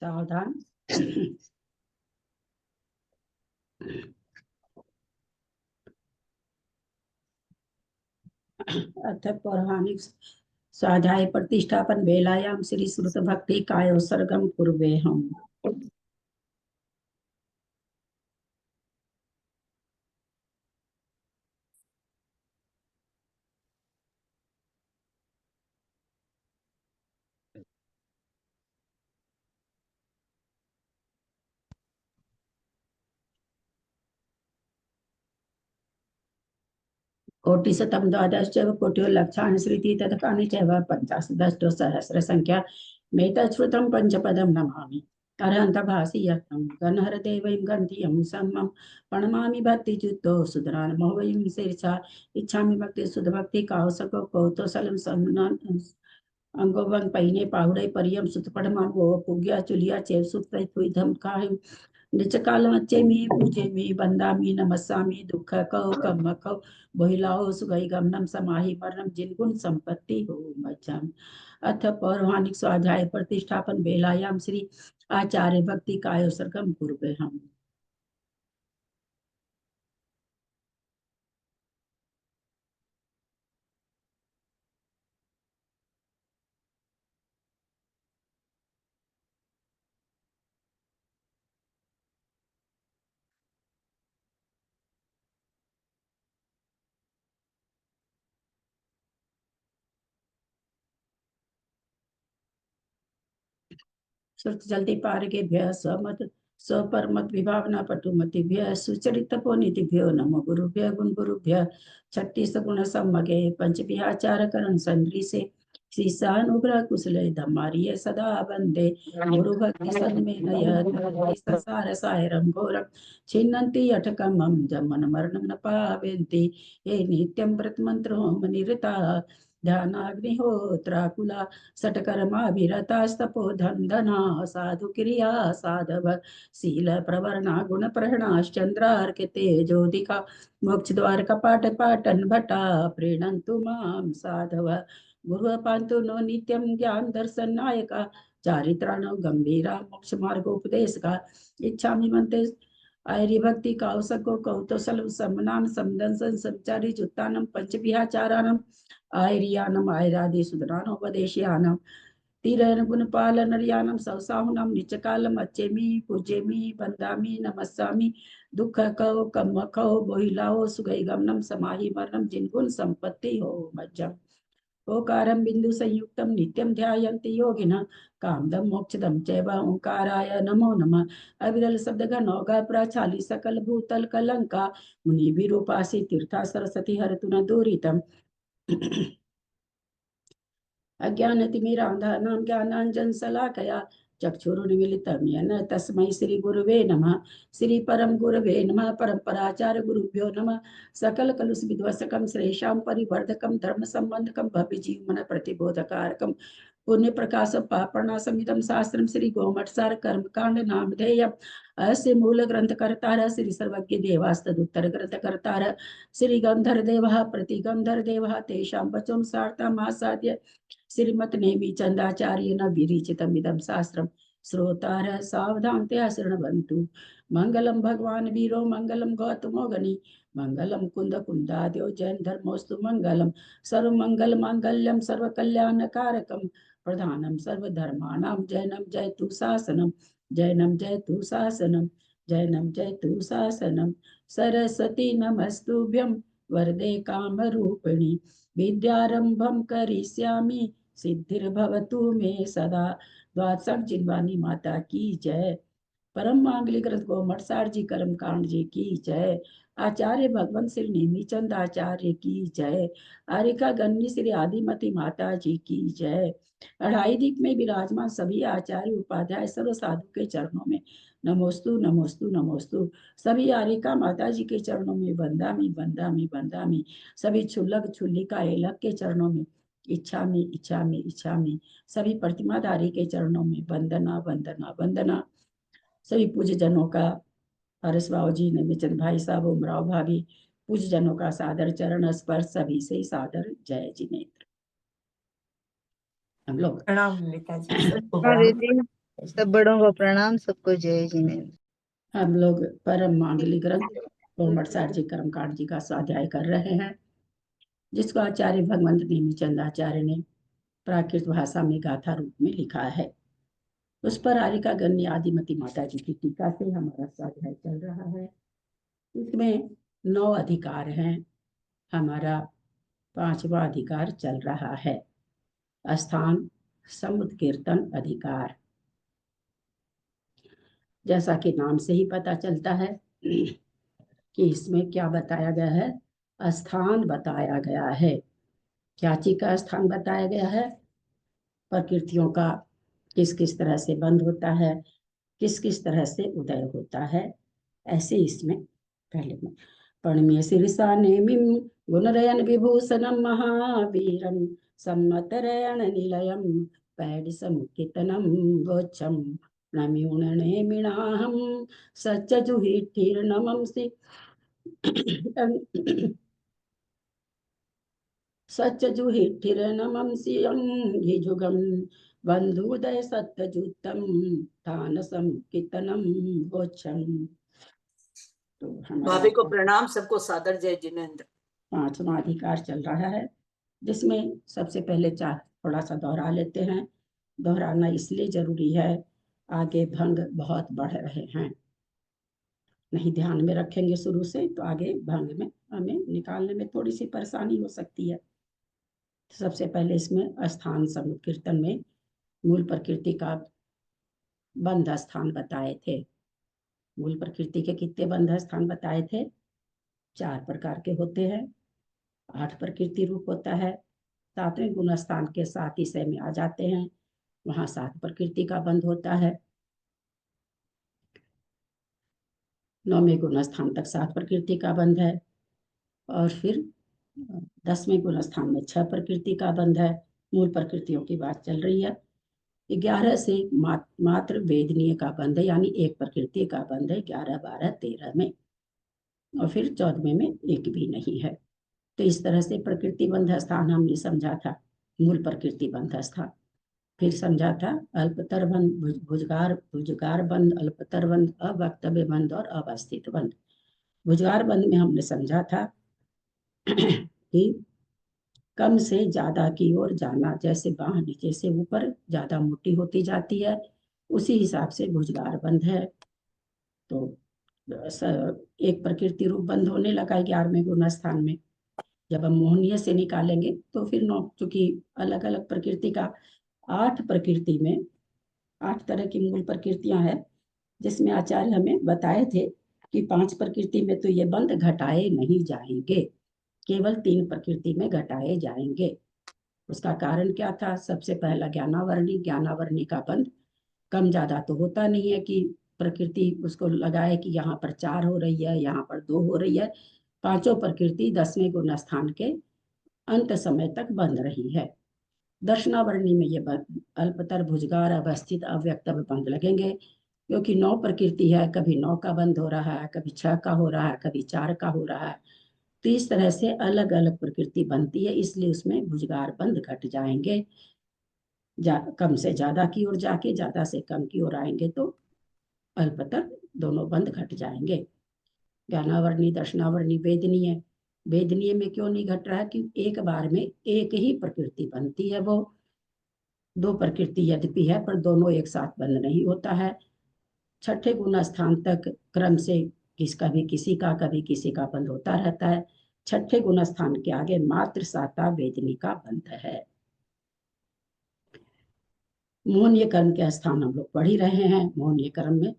सावधान। अथ पौराणिक स्वाध्याय प्रतिष्ठापन वेलायाम श्री श्रुत भक्ति कायोत्सर्गम कुर्वे हम। कोटिशतं द्वादश चैव कोट्यो लक्षाणि श्रुति तदकानि चैव पञ्चाशदष्टो सहस्र संख्या मेतच्छ्रुतं पञ्चपदं नमामि अरहन्तभासि यत्नं गणहरदेवं गन्धियं सम्मं प्रणमामि भक्तियुक्तो सुधरानमो वयं शीर्षा इच्छामि भक्ति सुधभक्ति कावसको कौतोसलं सम्मान अंगोवंग पहिने पाहुड़े परियम सुतपड़मान वो पुग्या चुलिया चेव सुत हुई धम काहि निचकालमच्चे मी पूजे मी बंदामी नमस्सामी दुख कौ कम कौ बहिलाओ सुगई गमनम समाहि मरणम जिनगुण संपत्ति हो मज्जम। अथ पौराणिक स्वाध्याय प्रतिष्ठापन बेलायाम श्री आचार्य भक्ति कायोसर्गम कुर्वे हम। श्रुत जल्दी पारगेभ्यः स्वमत स्वपरमत विभावना पटुमतिभ्यः सुचरित पुनीतिभ्यो नमो गुरुभ्यः गुण गुरुभ्यः छत्तीस गुण सम्मगे पंच विहाचार करण संद्री से शीशानुग्रह कुशले धम्मारिये सदा वंदे गुरु भक्ति सन्मेलय संसार सायरं घोरं छिन्नन्ति अठकमं जमन मरणं न पावेन्ति ये नित्यं व्रत मंत्र होम निरता ध्यानाग्निहोत्राकुला सटकर्माभिरतास्तपो धन्दना साधु क्रिया साधव शील प्रवर्णा गुण प्रहणाश्चंद्रार्क तेजोदिका मोक्ष द्वार कपाट पाटन भटा प्रीणन्तु मां साधव गुरु पांतु नो नित्यं ज्ञान दर्शन नायका चारित्राणो गंभीरा मोक्ष मार्गोपदेश का इच्छामि मंते आयरी भक्ति कौसको कौतोसल समनान समदंसन संचारी जुत्तानम पंच विहाचारानम आयरियानम आयरादि सुदरानोपदेशयानम तीरन गुणपाल नरियानम सवसाहुनम निचकालम अच्छेमी पूजेमी बंदामी नमस्सामी दुख कहो कम कहो बोहिलाओ सुगई गमनम समाहि मरणम जिनगुण संपत्ति हो मज्जम ओकारं बिंदु संयुक्तम नित्यं ध्यायन्ति योगिनः कामदम मोक्षदम चैव ओंकाराय नमो नमः अविरल शब्द घनौघ प्रचाली सकल भूतल कलंका मुनि विरूपासी तीर्था सरस्वती हरतु न दूरितम अज्ञानतिमिरान्धानां ज्ञानाञ्जन शलाकया चक्षुरुन्मीलितं येन तस्मै श्री गुरुवे नमः श्री परम गुरुवे नमः परम्पराचार्य गुरुभ्यो नमः सकल कलुष विध्वंसकं श्रेषां परिवर्धकं धर्म संबंधकं भव्य जीवन प्रतिबोधकारकं पुण्य प्रकाश पापणासमिदं शास्त्रं श्री गोमठसार कर्मकांड नामधेयम् अस्य मूल ग्रंथ कर्तार श्री सर्वज्ञ देवास्तदुत्तर ग्रंथ कर्तार श्री गंधर देवः प्रतिगंधर देवः तेषां वचों सार्थमासाद्य श्रीमत नेमि चंदाचार्य न विरिचितमिदं शास्त्रम श्रोतार सावधानतया शृण्वन्तु मंगलम भगवान वीरो मंगलम गौतमो गणि मंगलम कुंद कुंदाद्यो जैन धर्मोस्तु मंगलम सर्व मंगल मांगल्यम सर्व कल्याण कारकम प्रधानम सर्वधर्माणां जैनम जयतु शासनम जैनम जयतु शासनम जैनम जयतु शासनम सरस्वती नमस्तुभ्यं वरदे कामरूपिणी विद्यारंभं करिष्यामि सिद्धिर्भवतु मे सदा। द्वादश जिनवानी माता की जय। परम मांगलिक ग्रंथ गोमठसार जी कर्म कांड जी की जय। आचार्य भगवंत श्री नेमीचंद आचार्य की जय। आरिका गन्नी श्री आदिमती माता जी की जय। अढ़ाई दीप में विराजमान सभी आचार्य उपाध्याय सर्व साधु के चरणों में नमोस्तु नमोस्तु नमोस्तु। सभी आरिका माता जी के चरणों में बंदामी बंदामी बंदामी। सभी छुल्लक छुल्लिका एलक के चरणों में इच्छामी इच्छामी इच्छामी। सभी प्रतिमाधारी के चरणों में वंदना वंदना वंदना। सभी पूज्य जनों का हर्ष बाबू जी नेमीचंद भाई साहब उमराव भाभी पूज्य जनों का सादर चरण स्पर्श सभी से सादर जय जिनेन्द्र। हम लोग। प्रणाम नीता जी, सबको हाँ प्रणाम। दीदी, सब बड़ों को प्रणाम, सबको जय जिनेन्द्र। हम लोग परम मांगलिक ग्रंथ तोमरसार जी कर्मकांड जी का स्वाध्याय कर रहे हैं, जिसको आचार्य भगवंत नेमीचंद आचार्य ने प्राकृत भाषा में गाथा रूप में लिखा है। उस पर आरिका गण्य आदिमती माता जी की टीका से हमारा स्वाध्याय चल रहा है। इसमें 9 अधिकार हैं। हमारा 5वां अधिकार चल रहा है, स्थान समुत्कीर्तन अधिकार। जैसा कि नाम से ही पता चलता है कि इसमें क्या बताया गया है, स्थान बताया गया है। क्या चीज का स्थान बताया गया है? प्रकृतियों का किस किस तरह से बंद होता है, किस किस तरह से उदय होता है, ऐसे इसमें पहले में पणमीय शीर्षा नेमिम गुणरयन विभूषणम महावीरम सम्मतरयण निलयम पैडिसमुकितनम गोच्छम नम्यूणनेमिणाहम सच्चजुहिठिर्नमंसि सच्चजुहिठिर्नमंसियं हिजुगम बंधुदय सत्यजुतम थानसम कितनम गोच्छम। तो हमारा भाभी को प्रणाम, सबको सादर जय जिनेन्द्र। 5वां अधिकार चल रहा है, जिसमें सबसे पहले थोड़ा सा दोहरा लेते हैं। दोहराना इसलिए जरूरी है, आगे भंग बहुत बढ़ रहे हैं, नहीं ध्यान में रखेंगे शुरू से तो आगे भंग में हमें निकालने में थोड़ी सी परेशानी हो सकती है। तो सबसे पहले इसमें स्थान समुत्कीर्तन में मूल प्रकृति का बंध स्थान बताए थे। मूल प्रकृति के कितने बंध स्थान बताए थे? 4 प्रकार के होते हैं। 8 प्रकृति रूप होता है। 7वें गुण स्थान के 7 ईसय में आ जाते हैं, वहां 7 प्रकृति का बंध होता है। 9वें गुण स्थान तक 7 प्रकृति का बंध है, और फिर 10वें गुण स्थान में 6 प्रकृति का बंध है। मूल प्रकृतियों की बात चल रही है। 11 से मात्र वेदनीय का बंध है, यानी एक प्रकृति का बंध है 11, 12, 13 में, और फिर 14वें में एक भी नहीं है। तो इस तरह से प्रकृति बंध स्थान हमने समझा था, मूल प्रकृति बंध स्थान। फिर समझा था अल्पतर बंध, भुजगार बंध, अल्पतर बंध, अवक्तव्य बंध और अवस्थित बंध। भुजगार बंध में हमने समझा था कि कम से ज्यादा की ओर जाना, जैसे बांह नीचे से ऊपर ज्यादा मोटी होती जाती है, उसी हिसाब से भुजगार बंध है। तो एक प्रकृति रूप बंध होने लगा 11वें गुण स्थान में। जब हम मोहनीय से निकालेंगे तो फिर 9, चूंकि अलग अलग प्रकृति का 8 प्रकृति में 8 तरह की मूल प्रकृतियां हैं, जिसमें आचार्य हमें बताए थे कि 5 प्रकृति में तो ये बंध घटाए नहीं जाएंगे, केवल 3 प्रकृति में घटाए जाएंगे। उसका कारण क्या था? सबसे पहला ज्ञानावरणी। ज्ञानावरणी का बंध कम ज्यादा तो होता नहीं है कि प्रकृति उसको लगाए कि यहाँ पर 4 हो रही है, यहाँ पर 2 हो रही है। 5 प्रकृति 10वें गुण स्थान के अंत समय तक बंध रही है। दर्शनावरणी में ये अल्पतर, भुजगार, अवस्थित, अव्यक्त बंध लगेंगे, क्योंकि 9 प्रकृति है। कभी 9 का बंध हो रहा है, कभी 6 का हो रहा है, कभी 4 का हो रहा है। तो इस तरह से अलग अलग प्रकृति बनती है, इसलिए उसमें भुजगार बंध घट जाएंगे। कम से ज्यादा की ओर जाके ज्यादा से कम की ओर आएंगे तो अल्पतर, दोनों बंध घट जाएंगे। ज्ञानावरणी, दर्शनावरणी, वेदनीय। वेदनीय में क्यों नहीं घट रहा है? कि एक बार में एक ही प्रकृति बनती है, वो 2 प्रकृति यद्यपि है, पर दोनों एक साथ बंध नहीं होता है। 6ठे गुण स्थान तक क्रम से कभी किसी का कभी किसी का बंध होता रहता है। 6ठे गुण स्थान के आगे मात्र साता वेदनी का बंध है। मोहनीय कर्म के स्थान हम लोग पढ़ ही रहे हैं। मोहनीय कर्म में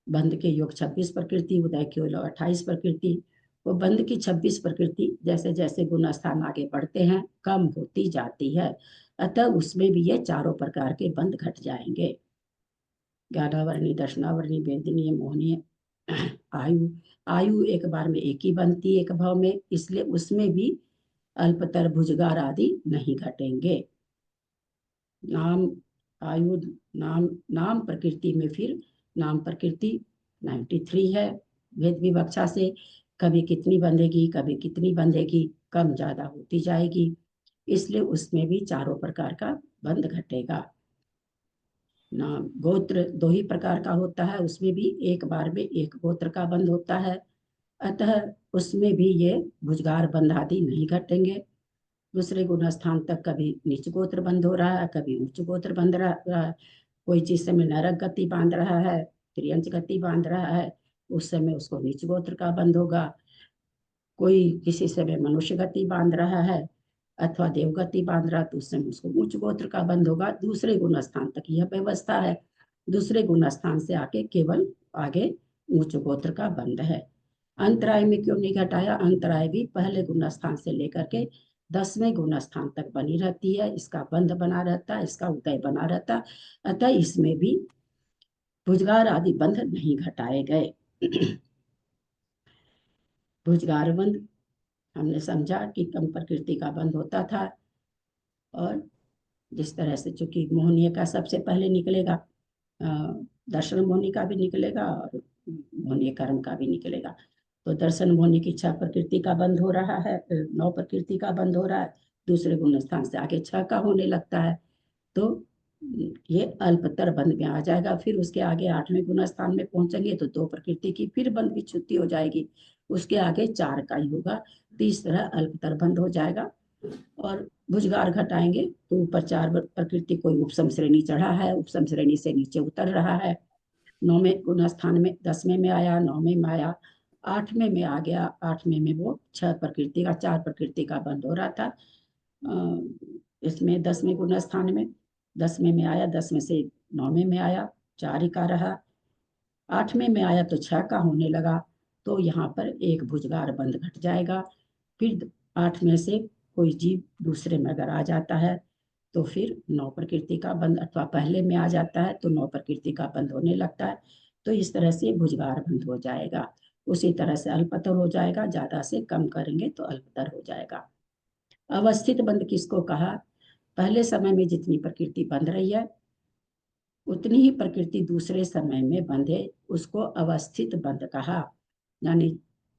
बंध के योग 26 प्रकृति, उदय के योग 28 प्रकृति। वो बंध की 26 प्रकृति जैसे जैसे गुण स्थान आगे बढ़ते हैं कम होती जाती है, अतः उसमें भी ये चारों प्रकार के बंध घट जाएंगे। ज्ञानावरणी, दर्शनावरणी, वेदनीय, मोहनीय। आयु, आयु एक बार में एक ही बनती है एक भाव में, इसलिए उसमें भी अल्पतर, भुजगार आदि नहीं घटेंगे। नाम, आयु, नाम, नाम प्रकृति में फिर नाम प्रकृति 93 है भेद विवक्षा से। कभी कितनी बंधेगी, कभी कितनी बंधेगी, कम ज्यादा होती जाएगी। इसलिए उसमें भी चारों प्रकार का बंध घटेगा ना। गोत्र दो ही प्रकार का होता है, उसमें भी एक बार में एक गोत्र का बंध होता है, अतः उसमें भी ये भुजगार बंध आदि नहीं घटेंगे। दूसरे गुण स्थान तक कभी नीच गोत्र बंध हो रहा है, कभी उच्च गोत्र बंध रहा है। कोई चीज समय नरक गति बांध रहा है, त्रियंच गति बांध रहा है, उस समय उसको नीच गोत्र का बंध होगा। कोई किसी समय मनुष्य गति बांध रहा है अथवा देवगति बांध रहा, तो उस समय उसको उच्च गोत्र का बंध होगा। दूसरे गुण स्थान तक यह व्यवस्था है, दूसरे गुण स्थान से आके केवल आगे उच्च गोत्र का बंध है। अंतराय में क्यों नहीं घटाया? अंतराय भी पहले गुण स्थान से लेकर के 10वें गुण स्थान तक बनी रहती है, इसका बंध बना रहता है, इसका उदय बना रहता है, अतः इसमें भी भुजगार आदि बंध नहीं घटाए गए। भुजगार बंध हमने समझा कि कम प्रकृति का बंध होता था, और जिस तरह से चूंकि मोहनीय का सबसे पहले निकलेगा, दर्शन मोहनी का भी निकलेगा और मोहनीय कर्म का भी निकलेगा। तो दर्शन मोहनी की 6 प्रकृति का बंध हो रहा है, 9 प्रकृति का बंध हो रहा है, दूसरे गुण स्थान से आगे 6 का होने लगता है, तो ये अल्पतर बंध में आ जाएगा। फिर उसके आगे 8वें गुण स्थान में पहुंचेंगे तो 2 प्रकृति की फिर बंध विच्छुद्धि हो जाएगी, उसके आगे 4 का ही होगा, तो इस तरह अल्पतर बंध हो जाएगा। और भुजगार घटाएंगे तो ऊपर 4 प्रकृति, कोई उपसम श्रेणी चढ़ा है, उपसम श्रेणी से नीचे उतर रहा है, 9वें गुण स्थान में 10वें में आया, 9वें में आया, 8वें में आ गया, 8वें में वो 6 प्रकृति का 4 प्रकृति का बंध हो रहा था। इसमें 10वें गुण स्थान में 10वें में आया, 10वें से 9वें में आया, 4 ही का रहा, 8वें में आया तो 6 का होने लगा, तो यहाँ पर एक भुजगार बंध घट जाएगा। फिर 8 में से कोई जीव दूसरे में अगर आ जाता है तो फिर 9 प्रकृति का बंध, अथवा पहले में आ जाता है तो 9 प्रकृति का बंध होने लगता है, तो इस तरह से भुजगार बंध हो जाएगा। उसी तरह से अल्पतर हो जाएगा, ज्यादा से कम करेंगे तो अल्पतर हो जाएगा। अवस्थित बंध किसको कहा? पहले समय में जितनी प्रकृति बंध रही है उतनी ही प्रकृति दूसरे समय में बंधे, उसको अवस्थित बंध कहा। यानी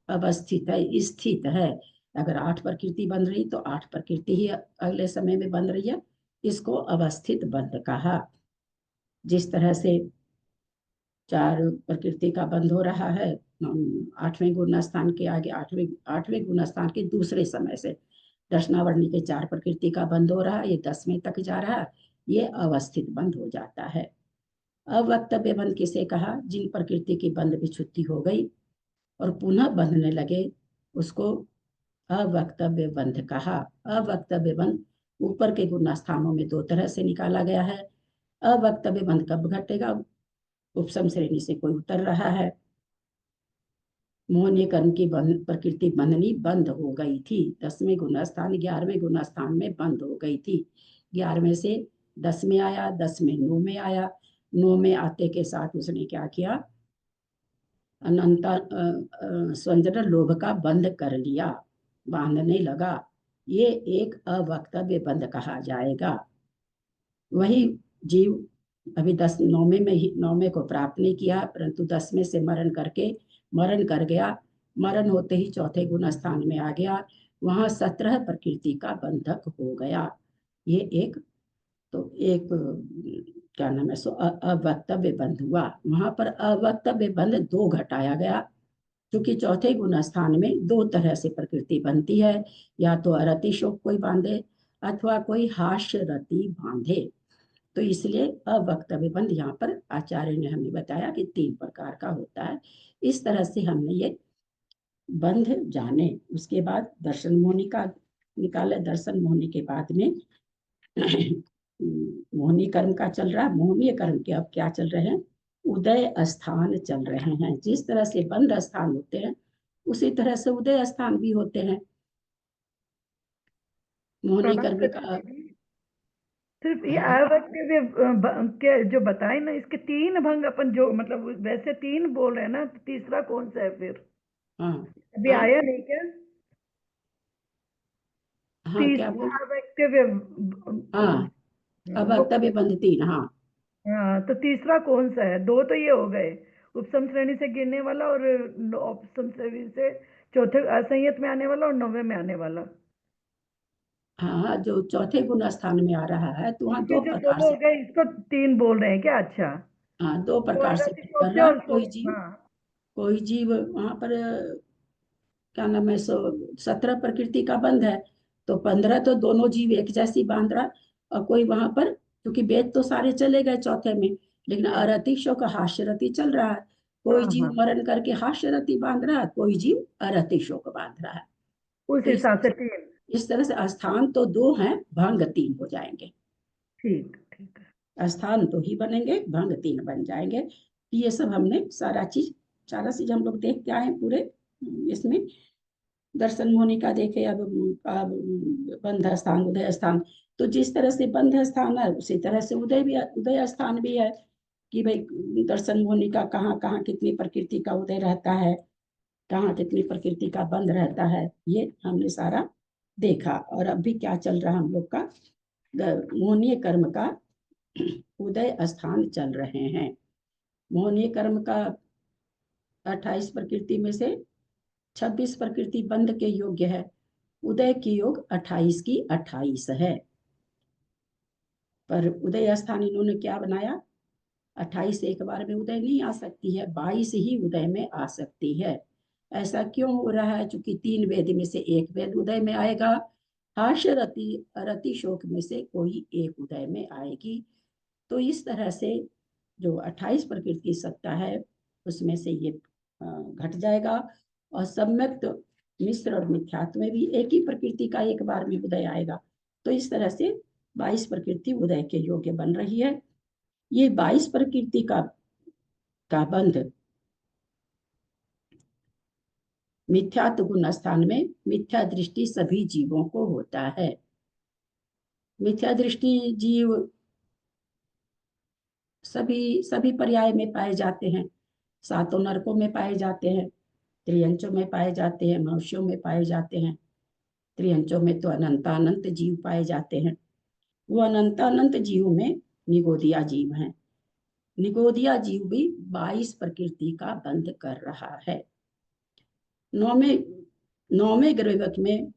अवस्थित है, स्थित है। अगर 8 प्रकृति बन रही तो 8 प्रकृति ही अगले समय में बन रही है, इसको अवस्थित बंध कहा। जिस तरह से 4 प्रकृति का बंध हो रहा है 8वें गुण स्थान के आगे, 8वें गुण स्थान के दूसरे समय से दर्शनावरणी के 4 प्रकृति का बंध हो रहा है, ये 10वें तक जा रहा है, ये अवस्थित बंध हो जाता है। अवक्तव्य बंध किसे कहा? जिन प्रकृति की बंध विच्छुद्धि हो गई और पुनः बंधने लगे उसको अवक्तव्य बंध कहा। अवक्तव्य बंध ऊपर के गुण स्थानों में 2 तरह से निकाला गया है। अवक्तव्य बंध कब घटेगा? उपसम श्रेणी से कोई उतर रहा है, मोहनीय कर्म की प्रकृति बंधनी बंद हो गई थी, 10वें गुण स्थान 11वें गुण स्थान में बंद हो गई थी, 11वें से 10 में आया, 10 में 9 में आया, 9 में आते के साथ उसने क्या किया? अनंता स्वंजन लोभ का बंध कर लिया, बांधने लगा, ये एक अवक्तव्य बंध कहा जाएगा। वही जीव अभी 9वें में ही 9वें को प्राप्त नहीं किया, परंतु 10वें से मरण कर गया, मरण होते ही चौथे गुण स्थान में आ गया, वहां 17 प्रकृति का बंधक हो गया। ये एक तो एक क्या नाम है, सो अवक्तव्य बंध हुआ। वहां पर अवक्तव्य बंध 2 घटाया गया, क्योंकि चौथे गुण स्थान में 2 तरह से प्रकृति बनती है, या तो अरति शोक कोई बांधे अथवा कोई हास्य रति बांधे, तो इसलिए अवक्तव्य बंध यहाँ पर आचार्य ने हमें बताया कि 3 प्रकार का होता है। इस तरह से हमने ये बंध जाने। उसके बाद दर्शन मोहनी का निकाले, दर्शन मोहनी के बाद में मोहनी कर्म का चल रहा, मोहनीय कर्म के अब क्या चल रहे हैं? उदय स्थान चल रहे हैं। जिस तरह से बंध स्थान होते हैं उसी तरह से उदय स्थान भी होते हैं। मोहनी कर्म का सिर्फ ये अवक्तव्य के जो बताए ना, इसके 3 भंग अपन जो मतलब वैसे 3 बोल रहे हैं ना, तो तीसरा कौन सा है फिर? हाँ अभी आया नहीं क्या? हाँ, क्या तीसरा बोल? अवक्तव्य हाँ, वो अवक्तव्य बंध 3। हाँ, हाँ, तो तीसरा कौन सा है? 2 तो ये हो गए, उपसम श्रेणी से गिरने वाला और उपसम श्रेणी से चौथे असंयत में आने वाला और 9वें में आने वाला। हाँ, जो चौथे गुण स्थान में आ रहा है तो वहाँ इसके दो जो दो प्रकार हो से, गए इसको तीन बोल रहे हैं क्या? अच्छा, हाँ, दो तो प्रकार से आरती भेद कर सोचते रहा है। और हाँ, कोई जीव वहां पर क्या नाम है, 17 प्रकृति का बंध है, तो 15 तो दोनों जीव एक जैसी बांध रहा। और कोई वहां पर, क्योंकि वेद तो सारे चले गए चौथे में, लेकिन अरति शोक हास्यरति चल रहा है। कोई हाँ, जीव हाँ, मरण करके हास्यरति बांध रहा है, कोई जीव अरति शोक बांध रहा है। उस तो हिसाब से तीन। इस तरह से स्थान तो दो हैं, भंग तीन हो जाएंगे। ठीक, ठीक है। स्थान तो ही बनेंगे, भंग तीन बन जाएंगे। ये सब हमने सारा चीज हम लोग देख के आए हैं पूरे इसमें। दर्शन मोहनी का देखे, अब बंध स्थान, उदय स्थान। तो जिस तरह से बंध स्थान है उसी तरह से उदय स्थान भी है, कि भाई दर्शन मोहनी का कहाँ कहाँ कितनी प्रकृति का उदय रहता है, कहाँ कितनी प्रकृति का बंध रहता है, ये हमने सारा देखा। और अभी क्या चल रहा हम लोग का, मोहनीय कर्म का उदय स्थान चल रहे हैं। मोहनीय कर्म का 28 प्रकृति में से 26 प्रकृति बंध के योग्य है, उदय की योग 28 की 28 है। पर उदय स्थान इन्होंने क्या बनाया, 28 एक बार में उदय नहीं आ सकती है, 22 ही उदय में आ सकती है। ऐसा क्यों हो रहा है? चूंकि 3 वेद में से एक वेद उदय में आएगा, हास्य रति शोक में से कोई एक उदय में आएगी। तो इस तरह से जो 28 प्रकृति सत्ता है उसमें से ये घट जाएगा। और सम्यक मिश्र और मिथ्यात्व में भी एक ही प्रकृति का एक बार में उदय आएगा। तो इस तरह से 22 प्रकृति उदय के योग्य बन रही है। ये 22 प्रकृति का बंध मिथ्यात्व गुण स्थान में मिथ्या दृष्टि सभी जीवों को होता है। मिथ्या दृष्टि जीव सभी पर्याय में पाए जाते हैं। सातों नरकों में पाए जाते हैं, त्रियंचों में पाए जाते हैं, मनुष्यों में पाए जाते हैं। त्रियंचों में तो अनंतानंत जीव पाए जाते हैं। वो अनंतानंत जीव में निगोदिया जीव हैं। निगोदिया जीव भी 22 प्रकृति का बंध कर रहा है। नौवें ग्रहवक में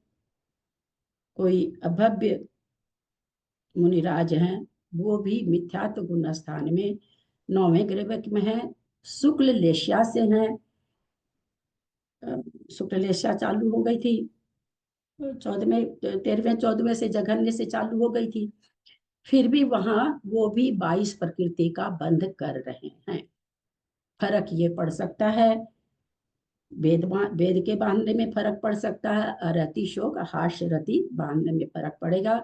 कोई अभव्य मुनिराज हैं, वो भी मिथ्यात्व गुण स्थान में 9वें ग्रहवक में है। शुक्ल लेशिया से हैं, शुक्ल लेशिया चालू हो गई थी 14वें 13वें 14वें से जघन्य से चालू हो गई थी। फिर भी वहां वो भी 22 प्रकृति का बंध कर रहे हैं। फर्क ये पड़ सकता है, वेद के बांधने में फर्क पड़ सकता है, अरति शोक हास्य रति बांधने में फर्क पड़ेगा।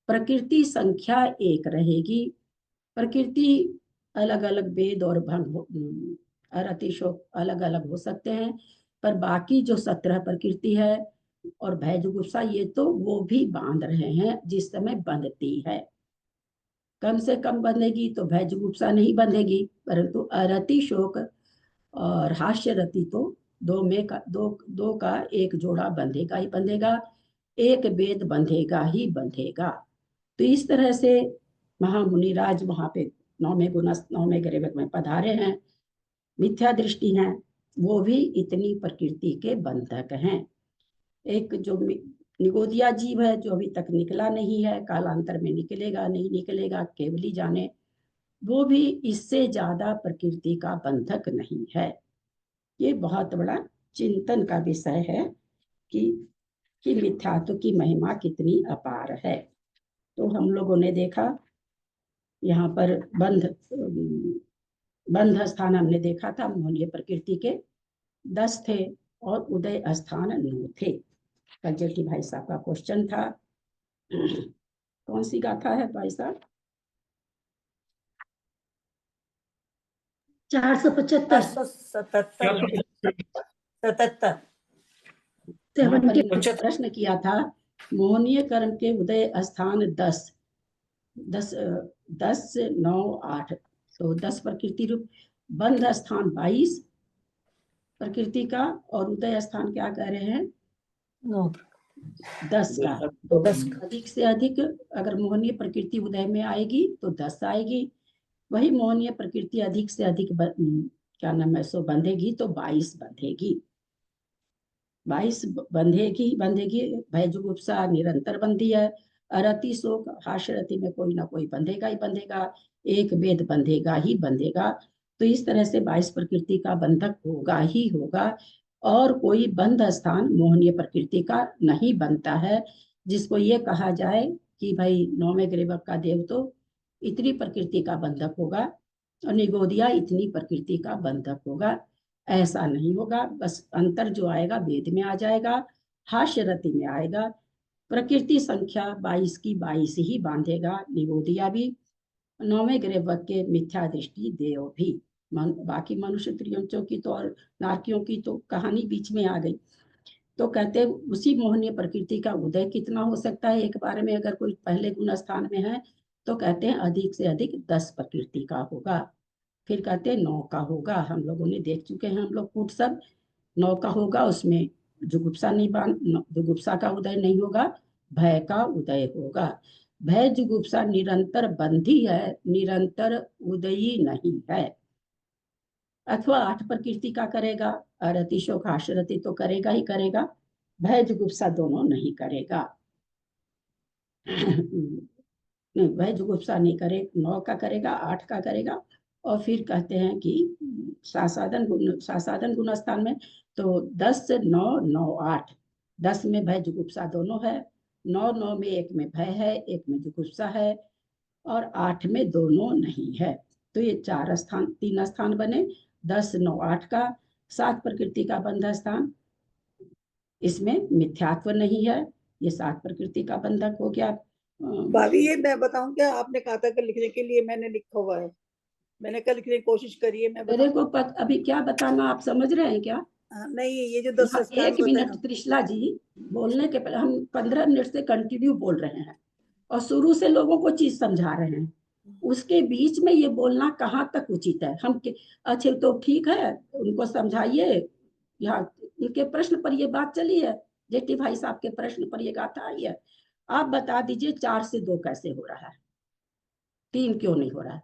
प्रकृति संख्या एक रहेगी। प्रकृति अलग अलग वेद और भंग अरति शोक अलग अलग हो सकते हैं, पर बाकी जो 17 प्रकृति है और भय गुस्सा, ये तो वो भी बांध रहे हैं जिस समय बंधती है। कम से कम बंधेगी तो भय जुगुप्सा नहीं बंधेगी, परंतु अरति शोक और हास्य रति तो दो का एक जोड़ा बंधेगा ही बंधेगा, एक वेद बंधेगा ही बंधेगा। तो इस तरह से महामुनिराज वहां पे 9वें ग्रहवक में पधारे हैं। मिथ्या दृष्टि हैं, वो भी इतनी प्रकृति के बंधक हैं। एक जो निगोदिया जीव है जो अभी तक निकला नहीं है, कालांतर में निकलेगा नहीं निकलेगा केवली जाने, वो भी इससे ज्यादा प्रकृति का बंधक नहीं है। ये बहुत बड़ा चिंतन का विषय है कि मिथ्यात्व की महिमा कितनी अपार है। तो हम लोगों ने देखा यहाँ पर बंध स्थान हमने देखा था, मोहनीय प्रकृति के 10 थे और उदय स्थान 9 थे। कल जेठी भाई साहब का क्वेश्चन था, कौन सी गाथा है भाई साहब? 475 77 वहां पर 70 इन्होंने प्रश्न किया था, मोहनीय कर्म के उदय स्थान 10 10 10 9 8, तो 10 प्रकृति रूप, बंध स्थान 22 प्रकृति का, और उदय स्थान क्या कह रहे हैं 10 का। तो 10 अधिक से अधिक अगर मोहनीय प्रकृति उदय में आएगी तो 10 आएगी, वही मोहनीय प्रकृति अधिक से अधिक क्या नाम है सो बंधेगी तो 22 बंधेगी। 22 बंधेगी भय जुगुप्सा निरंतर बंधी है। अरति शोक हास्यरति में कोई ना कोई बंधेगा ही बंधेगा, एक वेद बंधेगा ही बंधेगा। तो इस तरह से 22 प्रकृति का बंधक होगा ही होगा, और कोई बंध स्थान मोहनीय प्रकृति का नहीं बनता है, जिसको ये कहा जाए कि भाई 9वें ग्रेवक का देव तो इतनी प्रकृति का बंधक होगा और निगोदिया इतनी प्रकृति का बंधक होगा। ऐसा नहीं होगा। बस अंतर जो आएगा वेद में आ जाएगा, हास्य रति में आएगा। प्रकृति संख्या 22 की 22 ही बांधेगा निगोदिया भी, 9वें ग्रेवक के मिथ्या दृष्टि देव भी। बाकी मनुष्य त्रियंचों की तो और नारकियों की तो कहानी बीच में आ गई। तो कहते हैं उसी मोहनीय प्रकृति का उदय कितना हो सकता है एक बार में, अगर कोई पहले गुण स्थान में है तो कहते हैं अधिक से अधिक 10 प्रकृति का होगा। फिर कहते हैं 9 का होगा, हम लोगों ने देख चुके हैं हम लोग कूट सब। 9 का होगा, उसमें जुगुप्सा का उदय नहीं होगा, भय का उदय होगा। भय जुगुप्सा निरंतर बंधी है, निरंतर उदयी नहीं है। अथवा 8 प्रकृति का करेगा, अरति शोक हास्यरति तो करेगा ही करेगा, भय जुगुप्सा दोनों नहीं करेगा। नहीं, भय जुगुप्सा नहीं करे, 9 का करेगा, 8 का करेगा। और फिर कहते हैं कि सासाधन गुण स्थान में तो 10 9 9 8, 10 में भय जुगुप्सा दोनों है, 9 9 में एक में भय है, एक में जुगुप्सा है, और 8 में दोनों नहीं है। तो ये 3 स्थान बने, 10 9 8 का। 7 प्रकृति का बंध स्थान, इसमें मिथ्यात्व नहीं है, ये 7 प्रकृति का बंधक हो गया। भाभी ये मैं बताऊं क्या, आपने कहा था कि लिखने के लिए मैंने लिखा हुआ है, मैंने कल लिखने की कोशिश करी है। मैं मेरे को अभी क्या बताना, आप समझ रहे हैं क्या? नहीं, ये जो 10 स्थान 1 मिनट त्रिशला जी, बोलने के पहले हम 15 मिनट से कंटिन्यू बोल रहे हैं और शुरू से लोगों को चीज समझा रहे हैं, उसके बीच में ये बोलना कहाँ तक उचित है? हम अच्छा तो ठीक है, उनको समझाइए। यहाँ इनके प्रश्न पर ये बात चली है, जेठी भाई साहब के प्रश्न पर ये गाथा आई है। आप बता दीजिए 4 से 2 कैसे हो रहा है, 3 क्यों नहीं हो रहा है?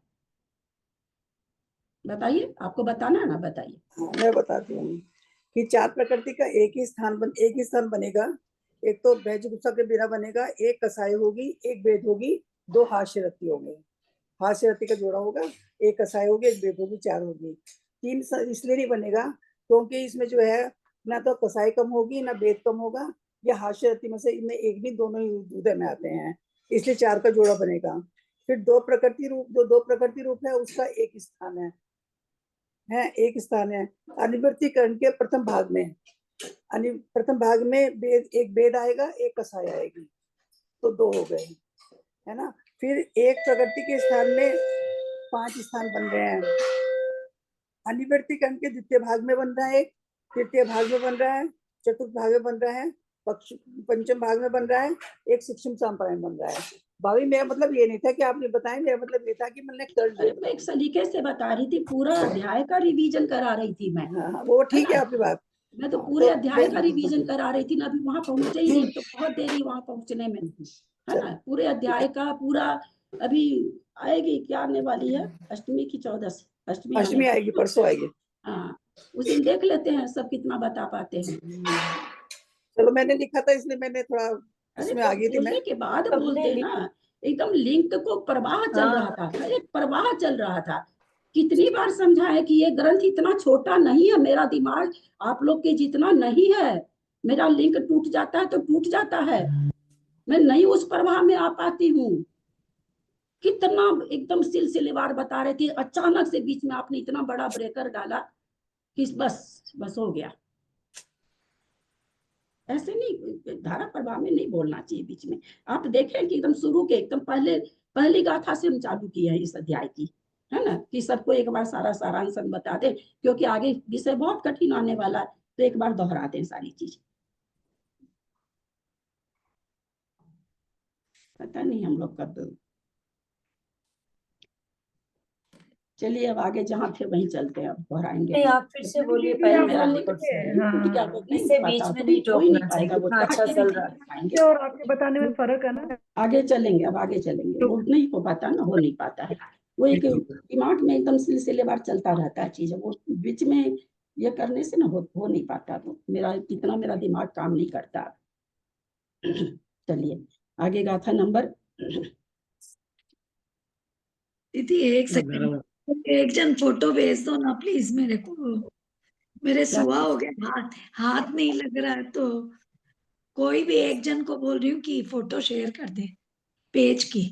बताइए, आपको बताना है ना, बताइए। मैं बताती हूँ कि 4 प्रकृति का एक ही स्थान बनेगा। एक तो भय जुगुप्सा के बिना बनेगा, एक कसाई होगी, एक वेद होगी, 2 हास्यरति होंगे, हास्यरति का जोड़ा होगा, एक कसाई होगी, एक वेद होगी, 4 होगी। 3 इसलिए नहीं बनेगा क्योंकि इसमें जो है ना तो कसाई कम होगी ना वेद कम होगा, या हास्यरति में से इनमें एक भी, दोनों ही उदय में आते हैं, इसलिए 4 का जोड़ा बनेगा। फिर 2 प्रकृति रूप है, उसका एक स्थान है, एक स्थान है। अनिवृत्तिकरण के प्रथम भाग में एक वेद आएगा, एक कसाई आएगी, तो 2 हो गए, है ना। फिर एक प्रकृति के स्थान में 5 स्थान बन रहे हैं। अनिवृत्तिकरण के द्वितीय भाग में बन रहा है, एक तृतीय भाग में बन रहा है, चतुर्थ भाग में बन रहा है, पंचम भाग में बन रहा है, एक सूक्ष्म संप्राय में बन रहा है। भाभी मेरा मतलब ये नहीं था कि आपने बताया, मेरा मतलब ये था कि मैंने मैं एक सलीके से बता रही थी, पूरा अध्याय का रिवीजन करा रही थी मैं। हाँ, वो ठीक है आपकी बात। मैं तो पूरे अध्याय का रिवीजन करा रही थी ना, अभी वहां पहुंचे ही नहीं, तो बहुत देरी वहां पहुंचने में, है ना। पूरे अध्याय का पूरा अभी आएगी, क्या आने वाली है, अष्टमी की 14 से, अष्टमी आएगी, परसों आएगी। हाँ, उस दिन देख लेते हैं सब कितना बता पाते हैं। चलो, मैंने लिखा था इसलिए मैंने थोड़ा इसमें आ गई थी। बोलने के बाद बोलते ना, एकदम लिंक को प्रवाह चल रहा था, एक प्रवाह चल रहा था। कितनी बार समझा है कि ये ग्रंथ इतना छोटा नहीं है, मेरा दिमाग आप लोग के जितना नहीं है, मेरा लिंक टूट जाता है तो टूट जाता है, मैं नहीं उस प्रवाह में आ पाती हूँ। कितना एकदम सिलसिलेवार बता रहे थे, अचानक से बीच में आपने इतना बड़ा ब्रेकर डाला कि बस हो गया। ऐसे नहीं, धारा प्रवाह में नहीं बोलना चाहिए बीच में। आप देखें कि एकदम शुरू के एकदम पहली गाथा से हम चालू किए हैं इस अध्याय की, है ना, कि सबको एक बार सारा सारांश बता दें, क्योंकि आगे विषय बहुत कठिन आने वाला है, तो एक बार दोहरा दें सारी चीज। पता नहीं हम लोग कब, चलिए अब आगे जहाँ थे वहीं चलते हैं, अब दोहराएंगे नहीं, आप फिर से बोलिए, पहले मेरा लिंक इससे बीच में नहीं टोकना चाहिए, कितना अच्छा चल रहा है। और आपके बताने में फर्क है ना। आगे चलेंगे, अब आगे चलेंगे, वो नहीं हो पाता ना, हो नहीं पाता है, वो एक दिमाग में एकदम सिलसिलेवार चलता रहता है चीज, वो बीच में ये करने से ना हो नहीं पाता, तो मेरा दिमाग काम नहीं करता। चलिए आगे गाथा नंबर दीदी एक सेकंड, एक जन फोटो भेज दो ना प्लीज मेरे को, मेरे क्या? सुहा हो गया, हाथ नहीं लग रहा है, तो कोई भी एक जन को बोल रही हूँ कि फोटो शेयर कर दे पेज की,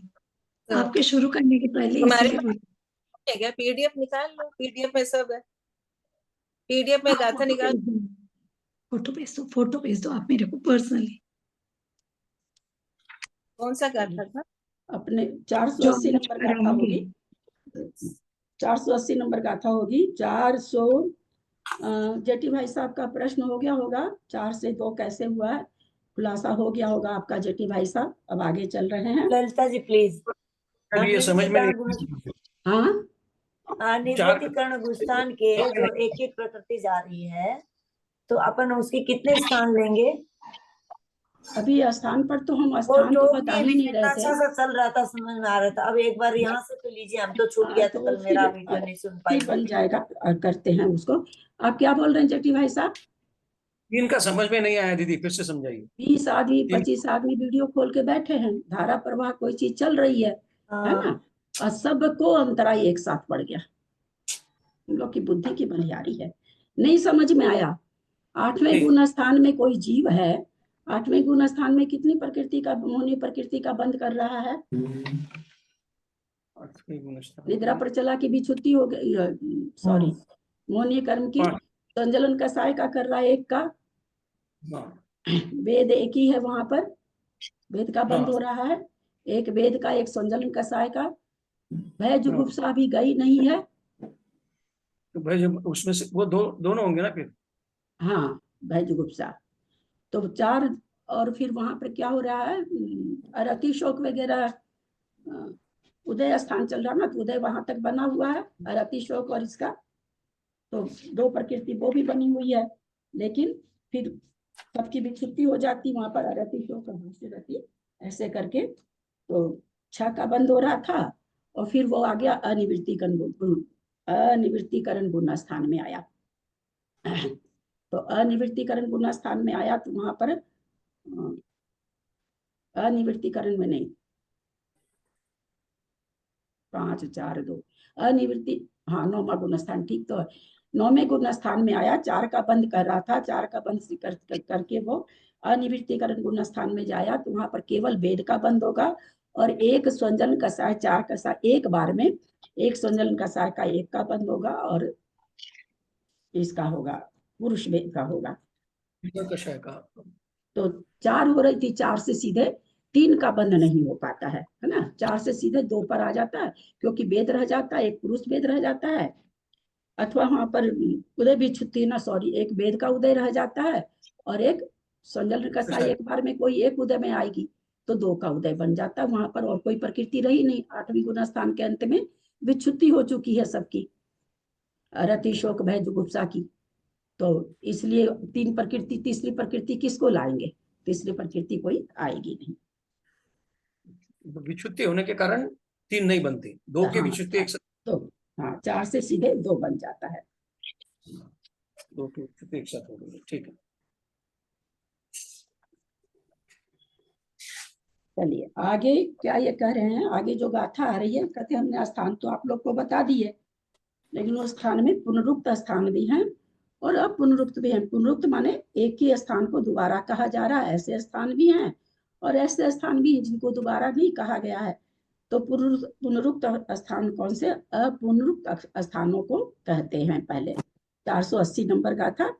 आपके शुरू करने के पहले हमारे इसीलिए बोल है क्या? पीडीएफ निकाल लो, पीडीएफ में सब है, पीडीएफ में गाथा निकाल। फोटो भेज दो, फोटो भेज दो आप मेरे को पर्सनली। कौन सा गाथा था? अपने 480 नंबर गाथा होगी, 480 नंबर गाथा होगी। 400 जेठी भाई साहब का प्रश्न हो गया होगा, 4 से 2 कैसे हुआ है, खुलासा हो गया होगा आपका जेठी भाई साहब। अब आगे चल रहे हैं। ललिता जी प्लीज। ये समझ में नहीं। हाँ निवृत्तिकरण गुस्थान के जो एक एक प्रकृति जा रही है, तो अपन उसके कितने स्थान लेंगे? अभी स्थान पर तो हम वो स्थान तो टोक बता दिए ही बीच नहीं में, रहे अच्छा थे। सा चल रहा था, समझ में आ रहा था। अब एक बार यहाँ से तो लीजिए, हम तो छूट गया था तो कल, फिर मेरा वीडियो नहीं सुन पाई। फिर बन जाएगा, करते हैं उसको। आप क्या बोल रहे हैं जेठी भाई साहब? इनका समझ में नहीं आया दीदी, फिर से समझाइए। 20 आदमी 25 आदमी वीडियो खोल के बैठे हैं, धारा प्रवाह कोई चीज चल रही है ना, और सबको अंतराय एक साथ पड़ गया। उन लोग की बुद्धि की बनियारी है, नहीं समझ में आया। 8वें गुण स्थान में कोई जीव है, 8वें गुण स्थान में कितनी प्रकृति का, मोहनी प्रकृति का बंद कर रहा है? निद्रा पर चला की भी छुट्टी हो गई, सॉरी, मोहनी कर्म की संजलन का साय का कर रहा है एक का, वेद एक ही है वहां पर, वेद का बंद हो रहा है, एक वेद का, एक संजलन का साय का। भय जुगुप्सा भी गई नहीं है। तो भाई जब उसमें से वो दोनों होंगे ना फिर। हाँ भय जुगुप्सा तो 4, और फिर वहां पर क्या हो रहा है, अरति शोक वगैरह, उदय स्थान चल रहा ना, तो उदय वहां तक बना हुआ है, अरति शोक और इसका, तो 2 प्रकृति वो भी बनी हुई है, लेकिन फिर सबकी विक्षुप्ति हो जाती वहां पर, अरति शोक और रति ऐसे करके, तो 6 का बंद हो रहा था, और फिर वो आ गया अनिवृत्तिकरण गुण स्थान में आया। तो अनिवृत्तिकरण गुण स्थान में आया, तो वहां पर अनिवृत्तिकरण में नहीं, 5 4 2 अनिवृत्ति, हाँ 9वां गुण स्थान, ठीक तो है, 9वें गुण स्थान में आया। 4 का बंद कर रहा था, 4 का बंद करके वो अनिवृत्तिकरण गुण स्थान में जाया, तो वहां पर केवल वेद का बंद होगा, और एक स्वंजन कसाय, 4 कसाय एक बार में, एक स्वंजन कसाय का एक का बंद होगा, और इसका होगा पुरुष वेद का होगा। तो 4 हो रही थी, 4 से सीधे 3 का बंध नहीं हो पाता है ना, 4 से सीधे 2 पर आ जाता है, क्योंकि वेद रह जाता है, एक पुरुष वेद रह जाता है, अथवा वहां पर उदय भी छुट्टी ना, सॉरी, एक वेद का उदय रह जाता है, और एक संजल का साई, एक बार में कोई एक उदय में आएगी, तो 2 का उदय बन जाता है वहां पर, और कोई प्रकृति रही नहीं। 8वीं गुण स्थान के अंत में विच्छुत्ति हो चुकी है सबकी, रति शोक भय जुगुप्सा की, तो इसलिए 3 प्रकृति, तीसरी प्रकृति किसको लाएंगे? तीसरी प्रकृति कोई आएगी नहीं। विच्छुत्ति होने के कारण 3 नहीं बनती, 2 के विच्छुत्ति एक साथ, तो हाँ 4 से सीधे 2 बन जाता है। 2 के विच्छुत्ति एक साथ हो गई, ठीक है। चलिए आगे क्या ये कह रहे हैं, आगे जो गाथा आ रही है, कहते हैं हमने स्थान तो आप लोग को बता दिए, लेकिन उस स्थान में पुनरुक्त स्थान भी हैं और अपुनरुक्त भी हैं। पुनरुक्त माने एक ही स्थान को दोबारा कहा जा रहा है, ऐसे स्थान भी हैं, और ऐसे स्थान भी जिनको दोबारा नहीं कहा गया है। तो पुनरुक्त स्थान कौन से? अपुनरुक्त स्थानों को कहते हैं। पहले 480 नंबर गाथा,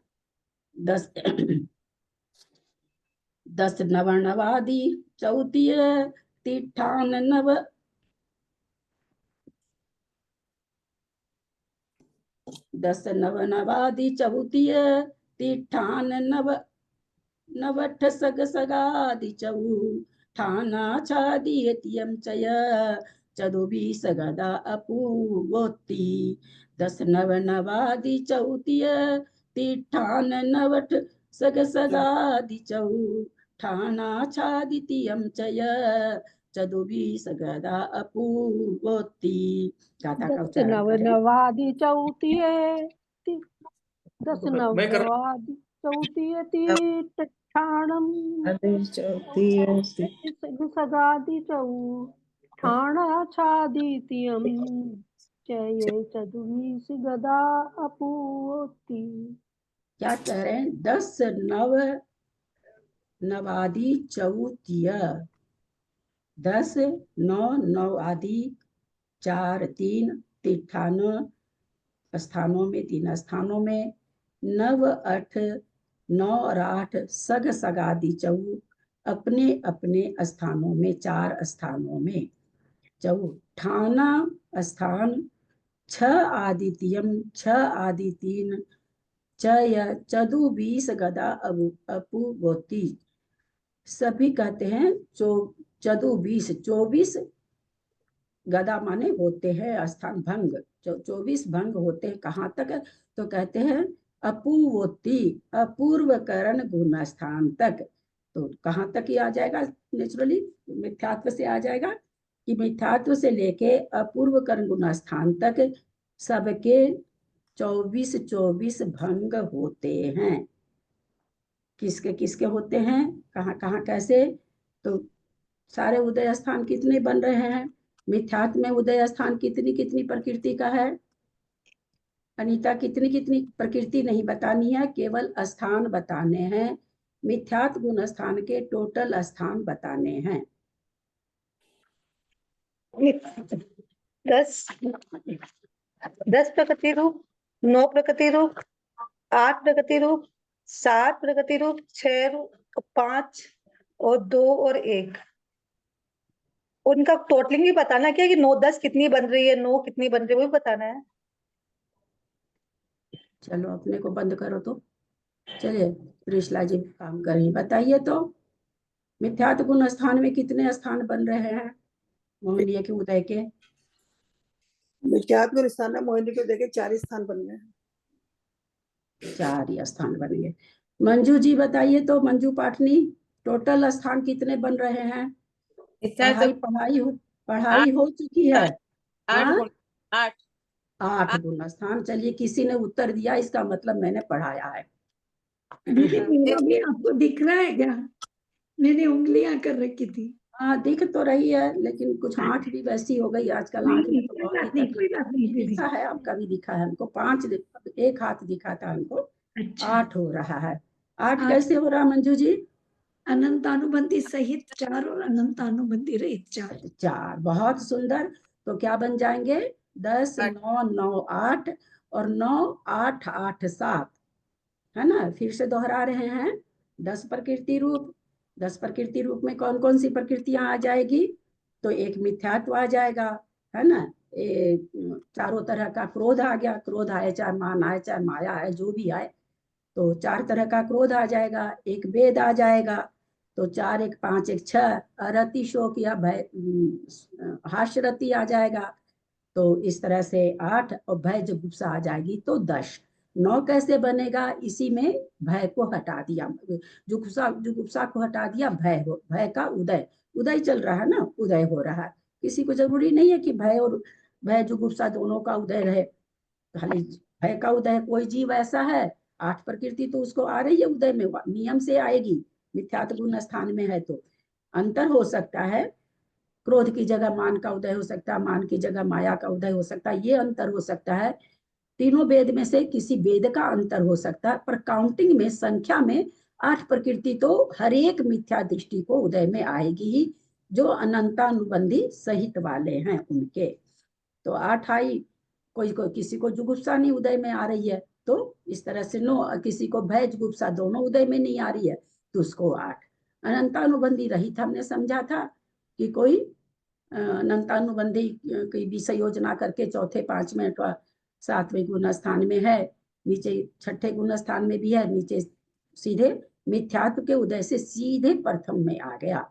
10 नवनवादि चौतीय तीठान नव, 10 नवनवादि चौतीय तीठान नव, नवठ सग सगादि चौ ठाना छादीयतियम चय चदुबी सगदा अपूवोत्ति। 10 नवनवादि चौतीय तीठान नवठ सग सगादि चौ ठाना छादितियम चय चदुबी सगदा अपूवोत्ति। गाथा का उच्चारण करें। नवनवादि चौतीये दस मैं कर नववादि चौथी ठाणम सगादि चौ ठाणा छादित्यम चये चतुर्वीस गदा अपूति। क्या कह रहे हैं? 10 नवादि चौतीय, 10 9 आदि 4 3 तीर्थान स्थानों में, 3 स्थानों में, 9 8 9 और 8 सग सगादि चौ अपने अपने स्थानों में, 4 स्थानों में। चौ ठाना स्थान 6 आदित्यम 6 आदि 3 चदु 20 गदा अपुगोती। सभी कहते हैं चदु 20 24 गदा माने होते हैं स्थान भंग, 24 भंग होते हैं। कहाँ तक? तो कहते हैं अपूवोती, अपूर्व करण गुण स्थान तक। तो कहाँ तक ही आ जाएगा? नेचुरली मिथ्यात्व से आ जाएगा कि मिथ्यात्व से लेके अपूर्व करण गुण स्थान तक सबके 24 भंग होते हैं। किसके किसके होते हैं? कहाँ कहाँ कैसे? तो सारे उदय स्थान कितने बन रहे हैं? मिथ्यात्व में उदय स्थान कितनी कितनी प्रकृति का है? अनीता, कितनी कितनी प्रकृति नहीं बतानी है, केवल स्थान बताने हैं। मिथ्यात्व गुण स्थान के टोटल स्थान बताने हैं। 10 प्रकृति रूप, 9 प्रकृति रूप, 8 प्रकृति रूप, 7 प्रकृति रूप, 6 रूप, 5 और 2 और 1। उनका टोटलिंग भी बताना क्या कि 9 10 कितनी बन रही है, 9 कितनी बन रही है, वो भी बताना है। चलो अपने को बंद करो तो चलिए प्रिशला जी काम करें। बताइए तो मिथ्यात्व गुण स्थान में कितने स्थान बन रहे हैं मोहिनी के उदय के? मिथ्यात्व स्थान में मोहिनी को देखे 4 स्थान बन गए। 4 ही स्थान बन गए। मंजू जी बताइए तो, मंजू पाटनी, टोटल स्थान कितने बन रहे हैं? पढ़ाई हो चुकी है। 8 गुण स्थान। चलिए किसी ने उत्तर दिया, इसका मतलब मैंने पढ़ाया है। दीदी मेरा भी आपको दिख रहा है क्या? मैंने उंगलियां कर रखी थी। हाँ दिख तो रही है, लेकिन कुछ आंख भी वैसी हो गई आजकल। आंख में तो कोई बहुत ही बात नहीं, कोई बात नहीं दीदी। दिखा है, आपका भी दिखा है हमको। 5 एक हाथ दिखा था हमको। अच्छा, 8 हो रहा है। 8 8 कैसे हो रहा मंजू जी? अनंतानुबंधी सहित 4 और अनंतानुबंधी रहित 4। 4, बहुत सुंदर। तो क्या बन जाएंगे? 10 9 9 8 और 9 8 8 7, है ना? फिर से दोहरा रहे हैं। 10 प्रकृति रूप, 10 प्रकृति रूप में कौन कौन सी प्रकृतियां आ जाएगी? तो एक मिथ्यात्व आ जाएगा, है ना? चारों तरह का क्रोध आ गया, क्रोध आए चाहे मान आए चाहे माया आए, जो भी आए, तो 4 तरह का क्रोध आ जाएगा। एक वेद आ जाएगा, तो 4 1 5 1 6 अरति शोक या भय हास्यरति आ जाएगा। तो इस तरह से 8 और भय जुगुप्सा आ जाएगी तो 10। 9 कैसे बनेगा? इसी में भय को हटा दिया, जुगुप्सा को हटा दिया, भय का उदय, उदय चल रहा है ना, उदय हो रहा है। किसी को जरूरी नहीं है कि भय जुगुप्सा दोनों का उदय रहे, खाली भय का उदय। कोई जीव ऐसा है 8 प्रकृति तो उसको आ रही है उदय में, नियम से आएगी। मिथ्यात्व गुण स्थान में है तो अंतर हो सकता है। क्रोध की जगह मान का उदय हो सकता है, मान की जगह माया का उदय हो सकता है, ये अंतर हो सकता है। तीनों वेद में से किसी वेद का अंतर हो सकता है, पर काउंटिंग में, संख्या में 8 प्रकृति तो हर एक मिथ्या दृष्टि को उदय में आएगी ही, जो अनंतानुबंधी सहित वाले हैं उनके। तो 8 आई, कोई किसी को जुगुप्सा नहीं उदय में आ रही है, तो इस तरह से 9, किसी को भय जुगुप्सा दोनों उदय में नहीं आ रही है, तो उसको 8। अनंतानुबंधी रहित हमने समझा था कि कोई अनंतानुबंधी की विषय योजना करके चौथे 5वें 7वें गुण स्थान में है, नीचे 6ठे गुण स्थान में भी है, नीचे सीधे मिथ्यात्व के उदय से सीधे प्रथम में आ गया।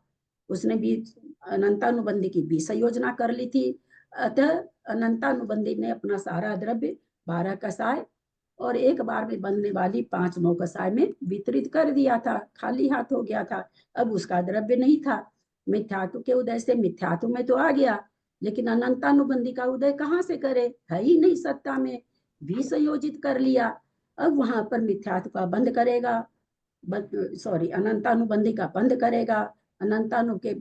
उसने भी अनंतानुबंधी की विषय योजना कर ली थी। अतः अनंतानुबंधी ने अपना सारा द्रव्य 12 कसाय और एक बार में बनने वाली 5 9 कसाय में वितरित कर दिया था, खाली हाथ हो गया था। अब उसका द्रव्य नहीं था। मिथ्यात्व के उदय से मिथ्यात्व में तो आ गया, लेकिन अनंतानुबंधी का उदय कहाँ से करे? है ही नहीं सत्ता में, भी संयोजित कर लिया। अब वहां पर मिथ्यात्व का बंद करेगा, सॉरी अनंतानुबंधी का बंद करेगा। अनंतानु के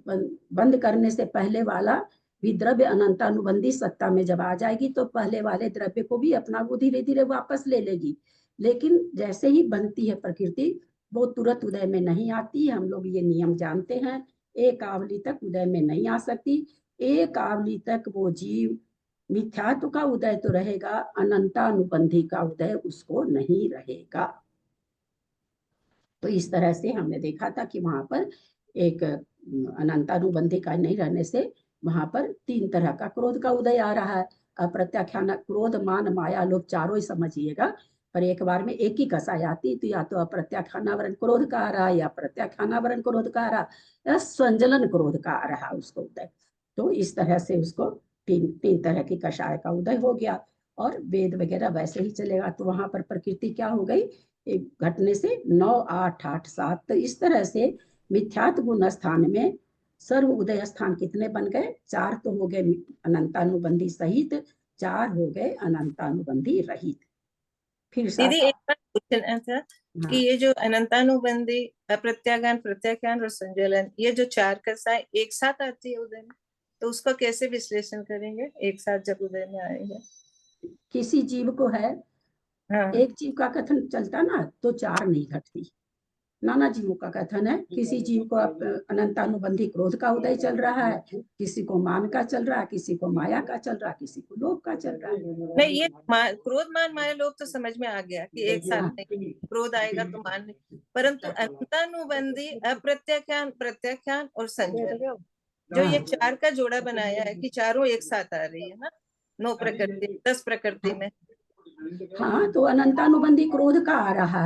बंद करने से पहले वाला भी द्रव्य अनंतानुबंधी सत्ता में जब आ जाएगी तो पहले वाले द्रव्य को भी अपना वो धीरे धीरे वापस ले लेगी। लेकिन जैसे ही बनती है प्रकृति वो तुरंत उदय में नहीं आती। हम लोग ये नियम जानते हैं, एक आवली तक उदय में नहीं आ सकती। एक आवली तक वो जीव मिथ्यात्व का उदय तो रहेगा, अनंतानुबंधी का उदय उसको नहीं रहेगा। तो इस तरह से हमने देखा था कि वहां पर एक अनंतानुबंधी का नहीं रहने से वहां पर तीन तरह का क्रोध का उदय आ रहा है। अप्रत्याख्यान, क्रोध, मान, माया, लोभ चारों ही समझिएगा, पर एक बार में एक ही कसाई आती तो या तो अप्रत्याख्यानावरण क्रोध का आ रहा है या प्रत्याख्यानावरण क्रोध का आ रहा या स्वंजलन क्रोध का आ रहा उसको उदय। तो इस तरह से उसको तीन तरह की कषाय का उदय हो गया और वेद वगैरह वैसे ही चलेगा। तो वहां पर प्रकृति क्या हो गई, घटने से 9, 8, 8, 7। तो इस तरह से मिथ्यात्व गुण स्थान में सर्व उदय स्थान कितने बन गए, 4 तो हो गए अनंतानुबंधी सहित, 4 हो गए अनंतानुबंधी रहित। फिर दीदी एक बार पूछना था कि ये जो अनंतानुबंधी, अप्रत्याख्यान, प्रत्याख्यान और संजलन, ये जो 4 कसाय एक साथ आती है उदय में, तो उसका कैसे विश्लेषण करेंगे एक साथ जब उदय में आएगा? किसी जीव को है, हाँ। एक जीव का कथन चलता ना तो 4 नहीं घटती, नाना जीवों का कथन है। किसी जीव को अनंतानुबंधी क्रोध का उदय चल रहा है, किसी को मान का चल रहा है, किसी को माया का चल रहा है, किसी को लोभ का चल रहा है। नहीं, ये क्रोध, मान, माया, लोभ तो समझ में आ गया कि एक साथ नहीं, क्रोध आएगा तो मान नहीं, परंतु अनंतानुबंधी, अप्रत्याख्यान, प्रत्याख्यान और संजलन, जो ये 4 का जोड़ा बनाया है कि चारों एक साथ आ रही है ना, 9 प्रकृति, 10 प्रकृति में। हाँ, तो अनंतानुबंधी क्रोध का आ रहा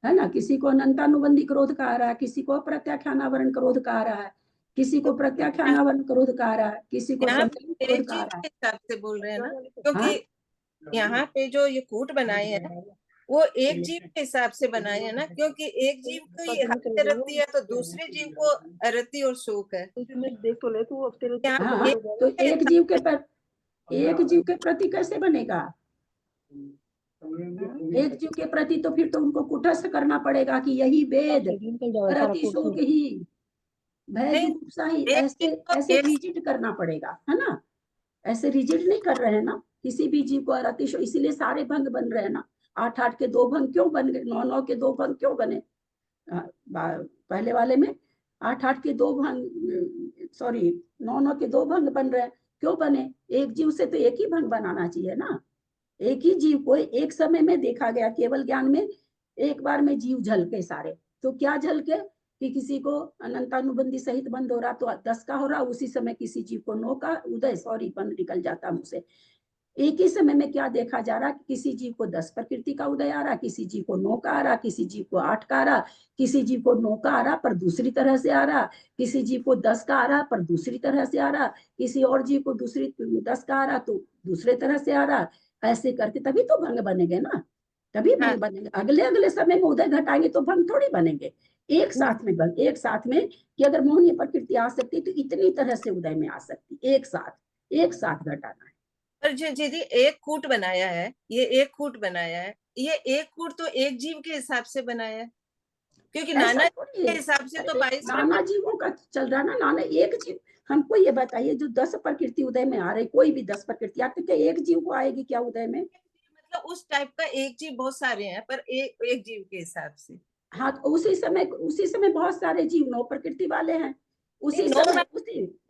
है ना, किसी को अनंतानुबंधी क्रोध का आ रहा है, किसी को प्रत्याख्यानावरण क्रोध का आ रहा है, किसी को प्रत्याख्यानावरण क्रोध का आ रहा है, किसी को यहाँ संजलन पे क्रोध एक का आ जीव रहा के हिसाब से बोल रहे हैं ना, है। क्योंकि यहाँ पे जो ये कूट बनाए हैं वो एक जीव के हिसाब से बनाए हैं ना, क्योंकि एक जीव की हत्या रत्ती है तो दूसरे जीव को अरति और शोक है। देख तो ले तू, अब तेरे यहाँ हाँ, तो एक जीव के प्रति कैसे बनेगा? एक जीव के प्रति तो फिर तो उनको कुटस्थ करना पड़ेगा कि यही वेद रति शोक ही भय जुगुप्सा ही, ऐसे ऐसे रिजिड करना पड़ेगा, है ना। ऐसे रिजिड नहीं कर रहे हैं ना किसी भी जीव को रति शोक, इसीलिए सारे भंग बन रहे हैं ना। 8, 8 के 2 भंग क्यों बन गए, 9, 9 के 2 भंग क्यों बने? पहले वाले में 8, 8 के 2 भंग, सॉरी 9, 9 के 2 भंग बन रहे हैं, क्यों बने? एक जीव से तो एक ही भंग बनाना चाहिए ना। एक ही जीव को एक समय में देखा गया, केवल ज्ञान में एक बार में जीव झलके सारे। तो क्या झलके कि किसी को अनंतानुबंधी सहित बंद हो रहा तो 10 का हो रहा, उसी समय किसी जीव को 9 का उदय, सॉरी बंद निकल जाता मुझसे। एक ही समय में क्या देखा जा रहा कि किसी जीव को 10 प्रकृति का उदय आ रहा, किसी जीव को 9 का आ रहा, किसी जीव को 8 का आ रहा, किसी जीव को 9 का आ रहा पर दूसरी तरह से आ रहा, किसी जीव को 10 का आ रहा पर दूसरी तरह से आ रहा, किसी और जीव को दूसरी 10 का आ रहा तो दूसरे तरह से आ रहा। ऐसे करके तभी तो भंग बनेंगे ना, तभी भंग बनेंगे। अगले अगले समय में उदय घटाएंगे तो भंग थोड़ी बनेंगे। एक साथ में भंग, एक साथ में कि अगर मोहनीय प्रकृति आ सकती तो इतनी तरह से उदय में आ सकती, एक साथ घटाना है। पर जो दीदी एक कूट बनाया है, ये एक कूट बनाया है, ये एक कूट तो एक जीव के हिसाब से बनाया है, क्योंकि नाना के हिसाब से तो 22 नाना जीवों का चल रहा ना, नाना एक जीव। हमको ये बताइए जो 10 प्रकृति उदय में आ रही, कोई भी 10 प्रकृति आती क्या एक जीव को आएगी क्या उदय में? मतलब उस टाइप का एक जीव बहुत सारे हैं, पर एक जीव के हिसाब से। हाँ, तो उसी समय बहुत सारे जीव 9 प्रकृति वाले हैं, उसी समय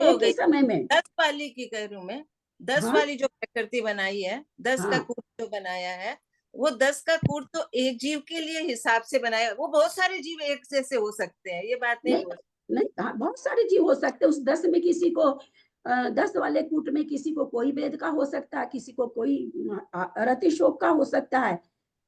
एक ही समय में 10 वाली की कह रही हूँ मैं, 10 वाली जो प्रकृति बनाई है, 10 का कूट जो बनाया है, वो 10 का कूट तो एक जीव के लिए हिसाब से बनाया। वो बहुत सारे जीव एक जैसे हो सकते हैं, ये बात नहीं बहुत सारे जीव हो सकते हैं। उस 10 में किसी को 10 वाले कूट में किसी को कोई वेद का हो सकता है, किसी को कोई रति शोक का हो सकता है।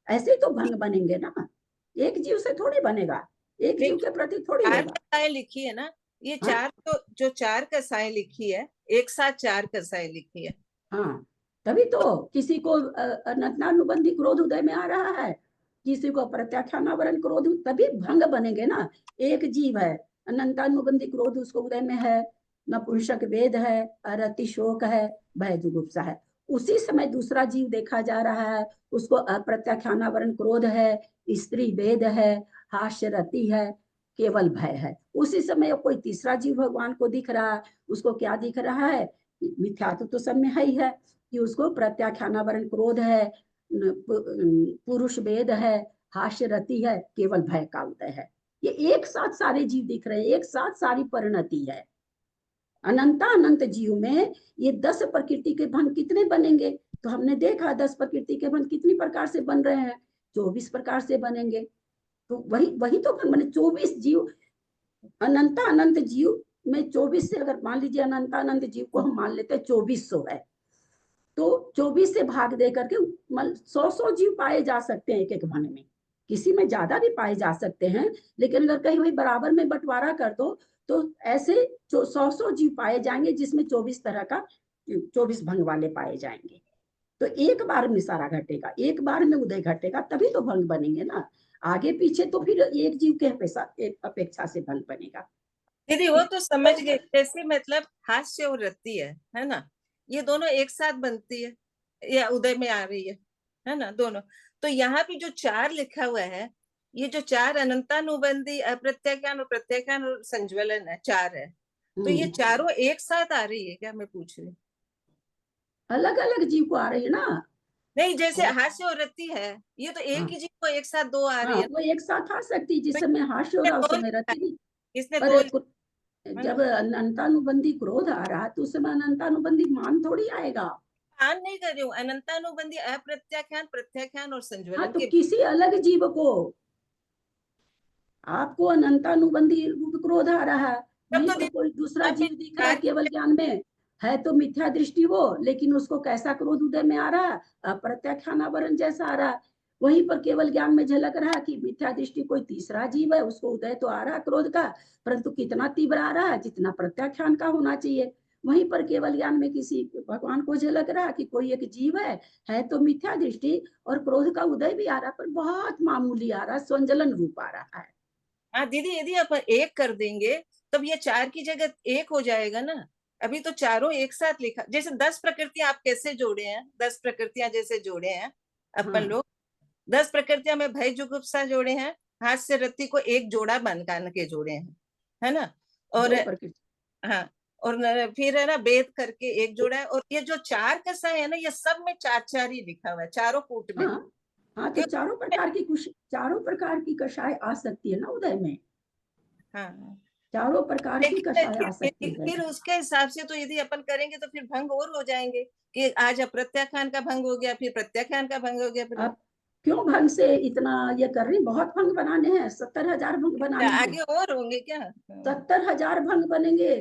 ऐसे तो भंग बनेंगे ना, एक जीव से थोड़ी बनेगा, एक जीव के प्रति थोड़ी होगा। 4 कसाएं लिखी है ना, ये 4 तो जो 4 कसाएं लिखी है, एक साथ 4 कसाएं लिखी है। हाँ, तभी तो किसी को अनंतानुबंधी क्रोध उदय में आ रहा है, किसी को प्रत्याख्यानावरण क्रोध, तभी भंग बनेंगे ना। एक जीव है, अनंतानुबंधी क्रोध उसको उदय में है, नपुंसक वेद है, अरति शोक है, भय जुगुप्सा है, उसी समय दूसरा जीव देखा जा रहा है, उसको अप्रत्याख्यानावरण क्रोध है, स्त्री वेद है, हास्य रति है, केवल भय है। उसी समय कोई तीसरा जीव भगवान को दिख रहा है, उसको क्या दिख रहा है? मिथ्यात्व तो सब में है ही है कि उसको प्रत्याख्यानावरण क्रोध है, पुरुष वेद है, हास्य रति है, केवल भय का उदय है। ये एक साथ सारे जीव दिख रहे हैं, एक साथ सारी परिणति है। अनंता अनंत जीव में ये 10 प्रकृति के भंग कितने बनेंगे? तो हमने देखा 10 प्रकृति के भंग कितनी प्रकार से बन रहे हैं, 24 प्रकार से बनेंगे। तो वही तो भंग बने। 24 जीव, अनंता अनंत जीव में 24 से, अगर मान लीजिए अनंता अनंत जीव को हम मान लेते हैं 2400 है, तो 24 से भाग दे करके 100 जीव पाए जा सकते हैं एक एक भंग में। किसी में ज्यादा भी पाए जा सकते हैं, लेकिन अगर कहीं वही बराबर में बंटवारा कर दो तो ऐसे 100 जीव पाए जाएंगे, जिसमें 24 तरह का 24 भंग वाले पाए जाएंगे। तो एक बार में सारा घटेगा, एक बार में उदय घटेगा, तभी तो भंग बनेंगे ना। आगे पीछे तो फिर एक जीव के अपेक्षा से भंग बनेगा। दीदी वो तो समझ गए, जैसे मतलब हास्य और रति है ना, ये दोनों एक साथ बनती है या उदय में आ रही है ना, दोनों। तो यहाँ पे जो 4 लिखा हुआ है, ये जो 4 अनंतानुबंधी, अप्रत्याख्यान और प्रत्याख्यान और संज्वलन है, 4 है। तो ये चारों एक साथ आ रही है क्या, मैं पूछ रही हूँ? अलग अलग जीव को आ रही है ना। नहीं, जैसे हास्य और रति है, ये तो एक ही जीव को एक साथ 2 आ रही है। वो एक साथ आ सकती, जिस समय हास्य हो रहा है उस समय रति। इसने पर 2 जब अनंतानुबंधी क्रोध आ रहा है तो उस समय अनंतानुबंधी मान थोड़ी आएगा। मान नहीं कर रही हूँ, अनंतानुबंधी अप्रत्याख्यान, प्रत्याख्यान और संज्वलन तो के किसी अलग जीव को, आपको अनंतानुबंधी रूप क्रोध आ रहा है, वहीं पर कोई दूसरा जीव दिख रहा है केवल ज्ञान में, है तो मिथ्या दृष्टि वो, लेकिन उसको कैसा क्रोध उदय में आ रहा है? अप्रत्याख्यानावरण जैसा आ रहा है। वहीं पर केवल ज्ञान में झलक रहा है कि मिथ्या दृष्टि कोई तीसरा जीव है, उसको उदय तो आ रहा है क्रोध का, परंतु कितना तीव्र आ रहा है, जितना प्रत्याख्यान का होना चाहिए। वहीं पर केवल ज्ञान में किसी भगवान को झलक रहा कि कोई एक जीव है तो मिथ्या दृष्टि, और क्रोध का उदय भी आ रहा है, पर बहुत मामूली आ रहा है, स्वंजलन रूप आ रहा है। हाँ दीदी, यदि अपन एक कर देंगे तब ये 4 की जगह 1 हो जाएगा ना। अभी तो चारों एक साथ लिखा, जैसे 10 प्रकृतियां आप कैसे जोड़े हैं, 10 प्रकृतियां जैसे जोड़े हैं अपन लोग, 10 प्रकृतियां में भय जुगुप्सा जोड़े हैं, हास्य रति को एक जोड़ा बन के जोड़े हैं, है ना। और हाँ, और फिर है ना वेद करके एक जोड़ा है, और ये जो 4 कसाय है ना, ये सब में 4 ही लिखा हुआ है, चारों कूट में। हाँ, तो चारों प्रकार की कषाय आ सकती है ना उदय में। हाँ, चारों प्रकार की कषाय आ सकती है। फिर उसके हिसाब से तो यदि अपन करेंगे तो फिर भंग और हो जाएंगे कि आज अप्रत्याख्यान का भंग हो गया, फिर प्रत्याख्यान का भंग हो गया, फिर आप क्यों भंग से इतना ये कर रही? बहुत भंग बनाने हैं, 70,000 भंग बनाने हैं। आगे और होंगे क्या? 70,000 भंग बनेंगे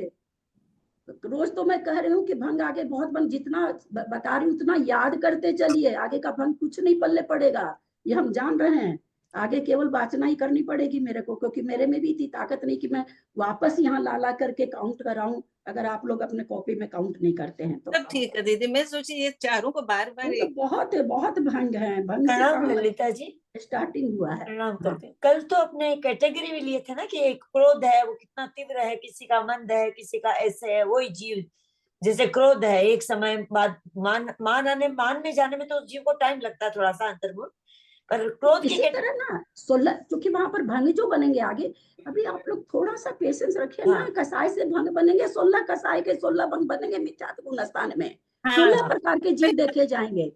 रोज। तो मैं कह रही हूँ कि भंग आगे बहुत भंग, जितना बता रही हूँ उतना याद करते चलिए, आगे का भंग कुछ नहीं पल्ले पड़ेगा, ये हम जान रहे हैं। आगे केवल वाचना ही करनी पड़ेगी मेरे को, क्योंकि मेरे में भी इतनी ताकत नहीं कि मैं वापस यहाँ ला करके काउंट कराऊं, अगर आप लोग अपने कॉपी में काउंट नहीं करते हैं तो। सब ठीक है दीदी, मैं सोची ये चारों को बार बार तो बहुत भंग है, भंग से प्रणाम ललिता जी, स्टार्टिंग हुआ है। प्रणाम करते हैं। कल तो अपने कैटेगरी भी लिए थे ना कि एक क्रोध है वो कितना तीव्र है, किसी का मंद है, किसी का ऐसे है। वही जीव जैसे क्रोध है, एक समय बाद मान में जाने में तो जीव को टाइम लगता है थोड़ा सा अंतर्मुख, पर क्रोध इसी तरह ना 16, क्योंकि वहां पर भंग जो बनेंगे आगे, अभी आप लोग थोड़ा सा पेशेंस रखिए ना। कसाई से भंग बनेंगे, 16 कसाई के 16 भंग बनेंगे मिथ्यात्व गुण स्थान में। 16 प्रकार के जीव देखे जाएंगे,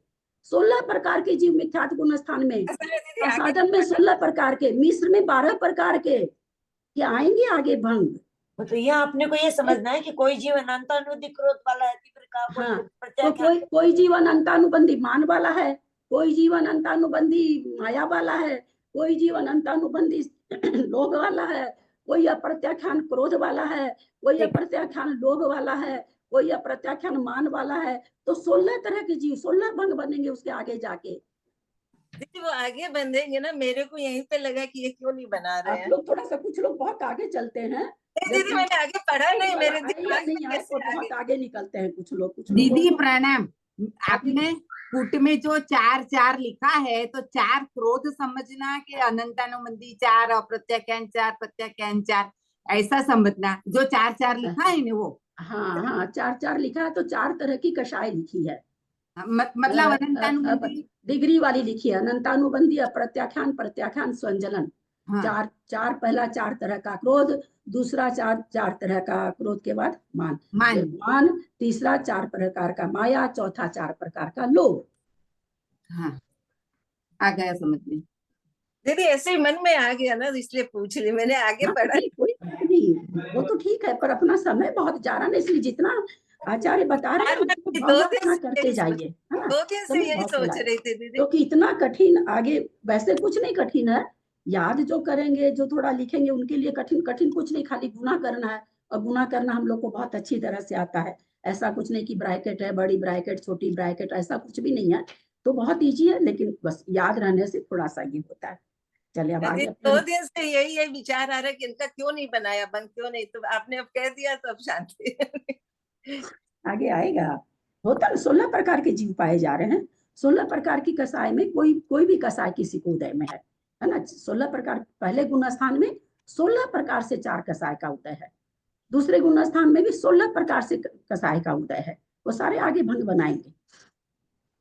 16 प्रकार के जीव मिथ्यात्व गुण स्थान में। प्रसादन में 16 प्रकार के, मिश्र में 12 प्रकार के, ये आएंगे आगे भंग। तो यहाँ अपने को ये समझना है कि कोई जीव अनंतानुबंधी क्रोध वाला है, तीव्र का, तो कोई जीव अनंतानुबंधी मान वाला है, कोई जीव अनंतानुबंधी माया वाला है, कोई जीव अनंतानुबंधी लोभ वाला है, कोई अप्रत्याख्यान क्रोध वाला है, कोई अप्रत्याख्यान लोभ वाला है, कोई अप्रत्याख्यान मान वाला है। तो 16 तरह के जीव, 16 भंग बनेंगे उसके आगे जाके। दीदी वो आगे बंधेंगे ना, मेरे को यहीं पे लगा कि ये क्यों नहीं बना रहे हैं। आप लोग थोड़ा सा, कुछ लोग बहुत आगे चलते हैं। दीदी मैंने आगे पढ़ा नहीं, मेरे दिमाग नहीं आए तो बहुत आगे निकलते हैं कुछ लोग। दीदी प्रणाम, आपने कूट में जो 4 लिखा है, तो 4 क्रोध समझना कि अनंतानुबंधी 4, अप्रत्याख्यान 4, प्रत्याख्यान 4, ऐसा समझना। जो 4 लिखा है ना वो। हाँ 4 लिखा है, तो 4 तरह की कषाय लिखी है। मतलब अनंतानुबंधी डिग्री वाली लिखिए, अनंतानुबंधी, अप्रत्याख्यान, प्रत्याख्यान, स्वंजलन। हाँ चार पहला 4 तरह का क्रोध, दूसरा 4 तरह का क्रोध के बाद मान, मान तीसरा 4 प्रकार का माया, चौथा 4 प्रकार का लोभ। हाँ आ गया समझ में। दीदी ऐसे ही मन में आ गया ना, इसलिए पूछ ली मैंने, आगे हाँ, पढ़ा। कोई बात नहीं, वो तो ठीक है, पर अपना समय बहुत जा रहा है, इसलिए जितना आचार्य बता रहे हैं उसको भावना करते जाइए, है ना। 2 दिन से समय यही बहुत सोच चला है। रही थी दीदी। क्योंकि इतना कठिन आगे वैसे कुछ नहीं कठिन है, याद जो करेंगे, जो थोड़ा लिखेंगे उनके लिए कठिन कुछ नहीं, खाली गुना करना है, और गुना करना हम लोग को बहुत अच्छी तरह से आता है। ऐसा कुछ नहीं कि ब्रैकेट है, बड़ी ब्रैकेट, छोटी ब्रैकेट, ऐसा कुछ भी नहीं है। तो बहुत ईजी है, लेकिन बस याद रहने से थोड़ा सा ये होता है। चलिए अब आगे 2 दिन से यही विचार आ रहा है कि इनका क्यों नहीं बनाया बंद, क्यों नहीं, तो आपने अब कह दिया तो अब शांति। आगे आएगा। होता 16 प्रकार के जीव पाए जा रहे हैं। 16 प्रकार की कसाय में कोई भी कसाय किसी को उदय में है ना। 16 प्रकार, पहले गुण स्थान में 16 प्रकार से 4 कसाय का उदय है, दूसरे गुण स्थान में भी 16 प्रकार से कसाय का उदय है, वो सारे आगे भंग बनाएंगे।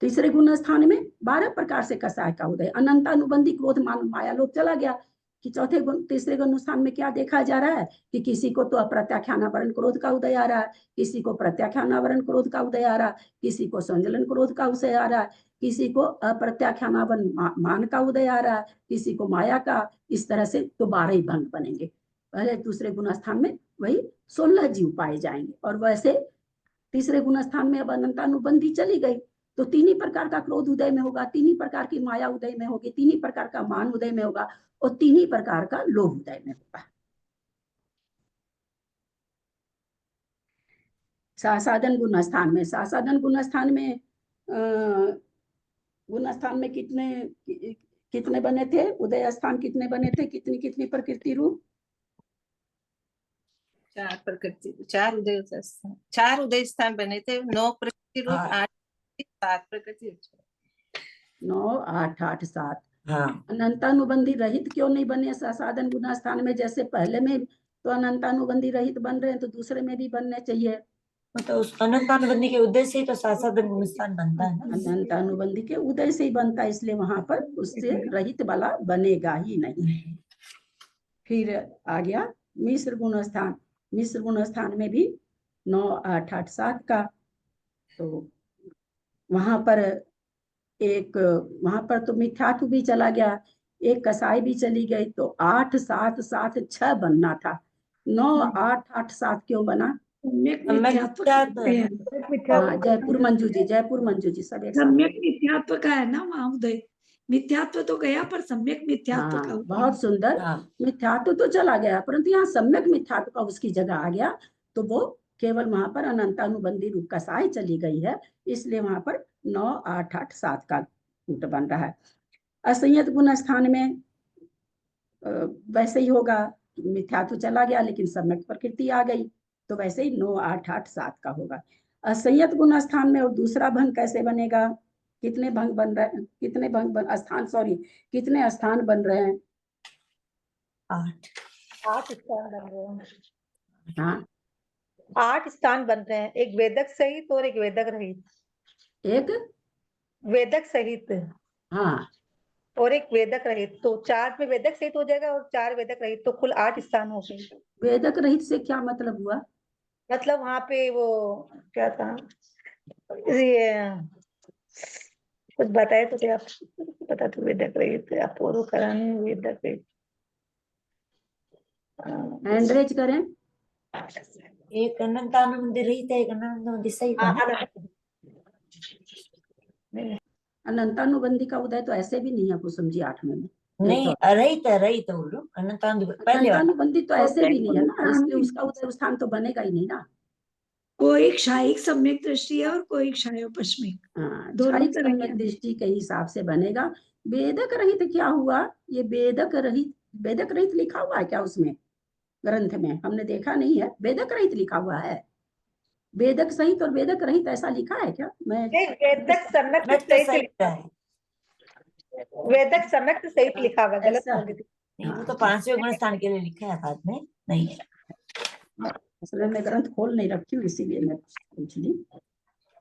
तीसरे गुण स्थान में 12 प्रकार से कसाय का उदय, अनंतानुबंधी, क्रोध, मान, माया, लोभ चला गया कि तीसरे गुण स्थान में क्या देखा जा रहा है कि किसी को तो अप्रत्याख्यानावरण क्रोध का उदय आ रहा है, किसी को प्रत्याख्यानावरण क्रोध का उदय आ रहा है, किसी को संजलन क्रोध का उदय आ रहा है, किसी को अप्रत्याख्यानावरण मान का उदय आ रहा है, किसी को माया का। इस तरह से तो 12 ही भंग बनेंगे। पहले दूसरे गुण स्थान में वही 16 जीव पाए जाएंगे, और वैसे तीसरे गुण स्थान में अब अनंतानुबंधी चली गई तो 3 ही प्रकार का क्रोध उदय में होगा, 3 ही प्रकार की माया उदय में होगी, 3 ही प्रकार का मान उदय में होगा, और 3 ही प्रकार का लोभ उदय में होगा। सासाधन गुण स्थान में, सासाधन गुण स्थान में गुण स्थान में कितने बने थे, उदय स्थान कितने बने थे, कितनी कितनी प्रकृति रूप? 4 प्रकृति, 4 उदय स्थान बने थे, 9 प्रकृति रूप, 8 7 प्रकृति रूप, 9 8 8 7। हाँ अनंतानुबंधी रहित क्यों नहीं बने सासाधन गुण स्थान में? जैसे पहले में तो अनंतानुबंधी रहित बन रहे हैं, तो दूसरे में भी बनने चाहिए। मतलब उस अनंतानुबंधी के उद्देश्य ही तो सासाधन गुण स्थान बनता है ना। अनंतानुबंधी के उदय से ही बनता है, इसलिए वहां पर उससे रहित वाला बनेगा ही नहीं। फिर आ गया मिश्र गुण स्थान। मिश्र गुण स्थान में भी 9 8 8 7 का, तो वहां पर तो मिथ्यात्व भी चला गया, एक कसाई भी चली गई, तो 8 7 7 6 बनना था। 9 8 8 7 क्यों बना? सम्यक मिथ्यात्व मिथ्यात्व है। हाँ, जयपुर मंजू जी सब एक साथ। सम्यक मिथ्यात्व का है ना वहाँ उदय। मिथ्यात्व तो गया पर सम्यक मिथ्यात्व का हाँ, उदय। बहुत सुंदर। हाँ मिथ्यात्व तो चला गया, परंतु यहाँ सम्यक मिथ्यात्व का उसकी जगह आ गया, तो वो केवल वहां पर अनंतानुबंधी रूप कसाई चली गई है, इसलिए वहां पर 9 8 8 7 का कूट बन रहा है। असंयत गुण स्थान में वैसे ही होगा, मिथ्यात्व चला गया लेकिन सम्यक प्रकृति आ गई, तो वैसे ही 9 8 8 7 का होगा। असंयत गुण स्थान में और दूसरा भंग कैसे बनेगा? कितने भंग बन रहे हैं, कितने कितने स्थान बन रहे हैं? 8 स्थान बन रहे हैं। हाँ, 8 स्थान बन रहे हैं, एक वेदक सहित और एक वेदक रहित। एक वेदक सहित हाँ, और एक वेदक रहित, तो 4 में वेदक सहित हो जाएगा और 4 वेदक रहित, तो कुल 8 स्थान हो गए। वेदक रहित से क्या मतलब हुआ? मतलब वहां पे वो क्या था, ये कुछ बताए तो क्या पता, तो वेदक रहित अपूर्व करानी वेदक रहित। हैंड रेज करें। एक अनंतानुबंधी रहित है, एक अनंतानुबंधी सहित है ना? अनंतानुबंधी का उदय तो ऐसे भी नहीं है कुसुम जी 8वें में। नहीं रहित बोलो, अनंतानुबंधी पहले वाला। अनंतानुबंधी तो ऐसे भी नहीं है ना, इसलिए उसका उदय स्थान तो बनेगा ही नहीं ना। कोई क्षायिक सम्यक दृष्टि है और कोई क्षायोपश्मिक, हाँ, दोनों क्षायिक तरह सम्यक की। दृष्टि के हिसाब से बनेगा। वेदक रहित क्या हुआ? ये वेदक रहित लिखा हुआ है क्या उसमें ग्रंथ में? हमने देखा नहीं है, वेदक रहित लिखा हुआ है। वेदक सहित और वेदक रहित ऐसा लिखा है क्या? मैं वेदक सम्यक सहित है, वेदक सम्यक सहित लिखा हुआ, गलत ऐसा हो गई। नहीं वो तो 5वें गुण स्थान के लिए लिखा है, बाद में नहीं है। असल में मैं ग्रंथ खोल नहीं रखी हूँ, इसीलिए मैं पूछ ली।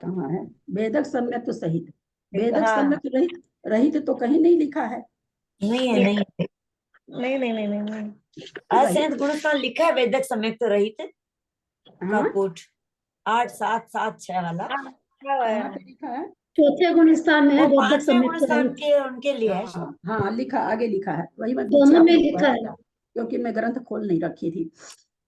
कहाँ है? वेदक सम्यक तो सहित, वेदक हाँ। सम्यक रहित, रहित तो कहीं नहीं लिखा है। नहीं है, नहीं है। नहीं नहीं नहीं नहीं नहीं। असंयत गुणस्थान लिखा है, वेदक सम्यक तो रहित का हाँ, पुट 8 7 7 6 वाला। कहाँ पे लिखा है? चौथे गुण स्थान में है वो वेदक 5वें सम्यक गुणस्थान रहित। के उनके लिए है। हाँ हाँ, लिखा, आगे लिखा है, वही मैं पीछे दोनों में आपको लिखा है। बताया, क्योंकि मैं ग्रंथ खोल नहीं रखी थी।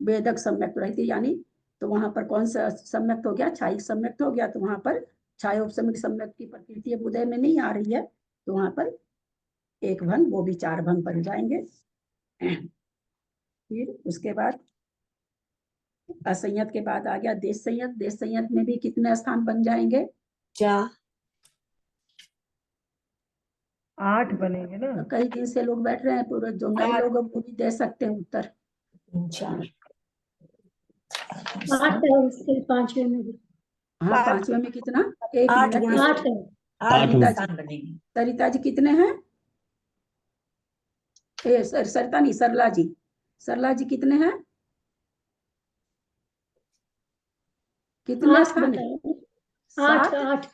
वेदक सम्यक रही थी यानी, तो वहां पर कौन सा सम्यक हो गया? छायिक सम्यक हो गया, तो वहां पर छायोपसमिक सम्यक की प्रकृति अब उदय में नहीं आ रही है, तो वहां पर एक भंग, वो भी 4 भंग बन जाएंगे। फिर उसके बाद असंयत के बाद आ गया देश संयत। देश संयत में भी कितने स्थान बन जाएंगे? 4 8 बनेंगे ना। तो कई दिन से लोग बैठ रहे हैं, पूरे जो नए लोग हैं वो भी दे सकते हैं उत्तर। 4 8 है उसके 5वें में भी। हाँ, 5वें में कितना? एक 8 मिनट, 8 है। 8 सरिता गुणस्थान जी, बनेंगे। सरिता जी कितने हैं? सरिता नहीं, सरला जी, सरला जी कितने हैं? कितने 8 स्थान है? बताओ। 8 7?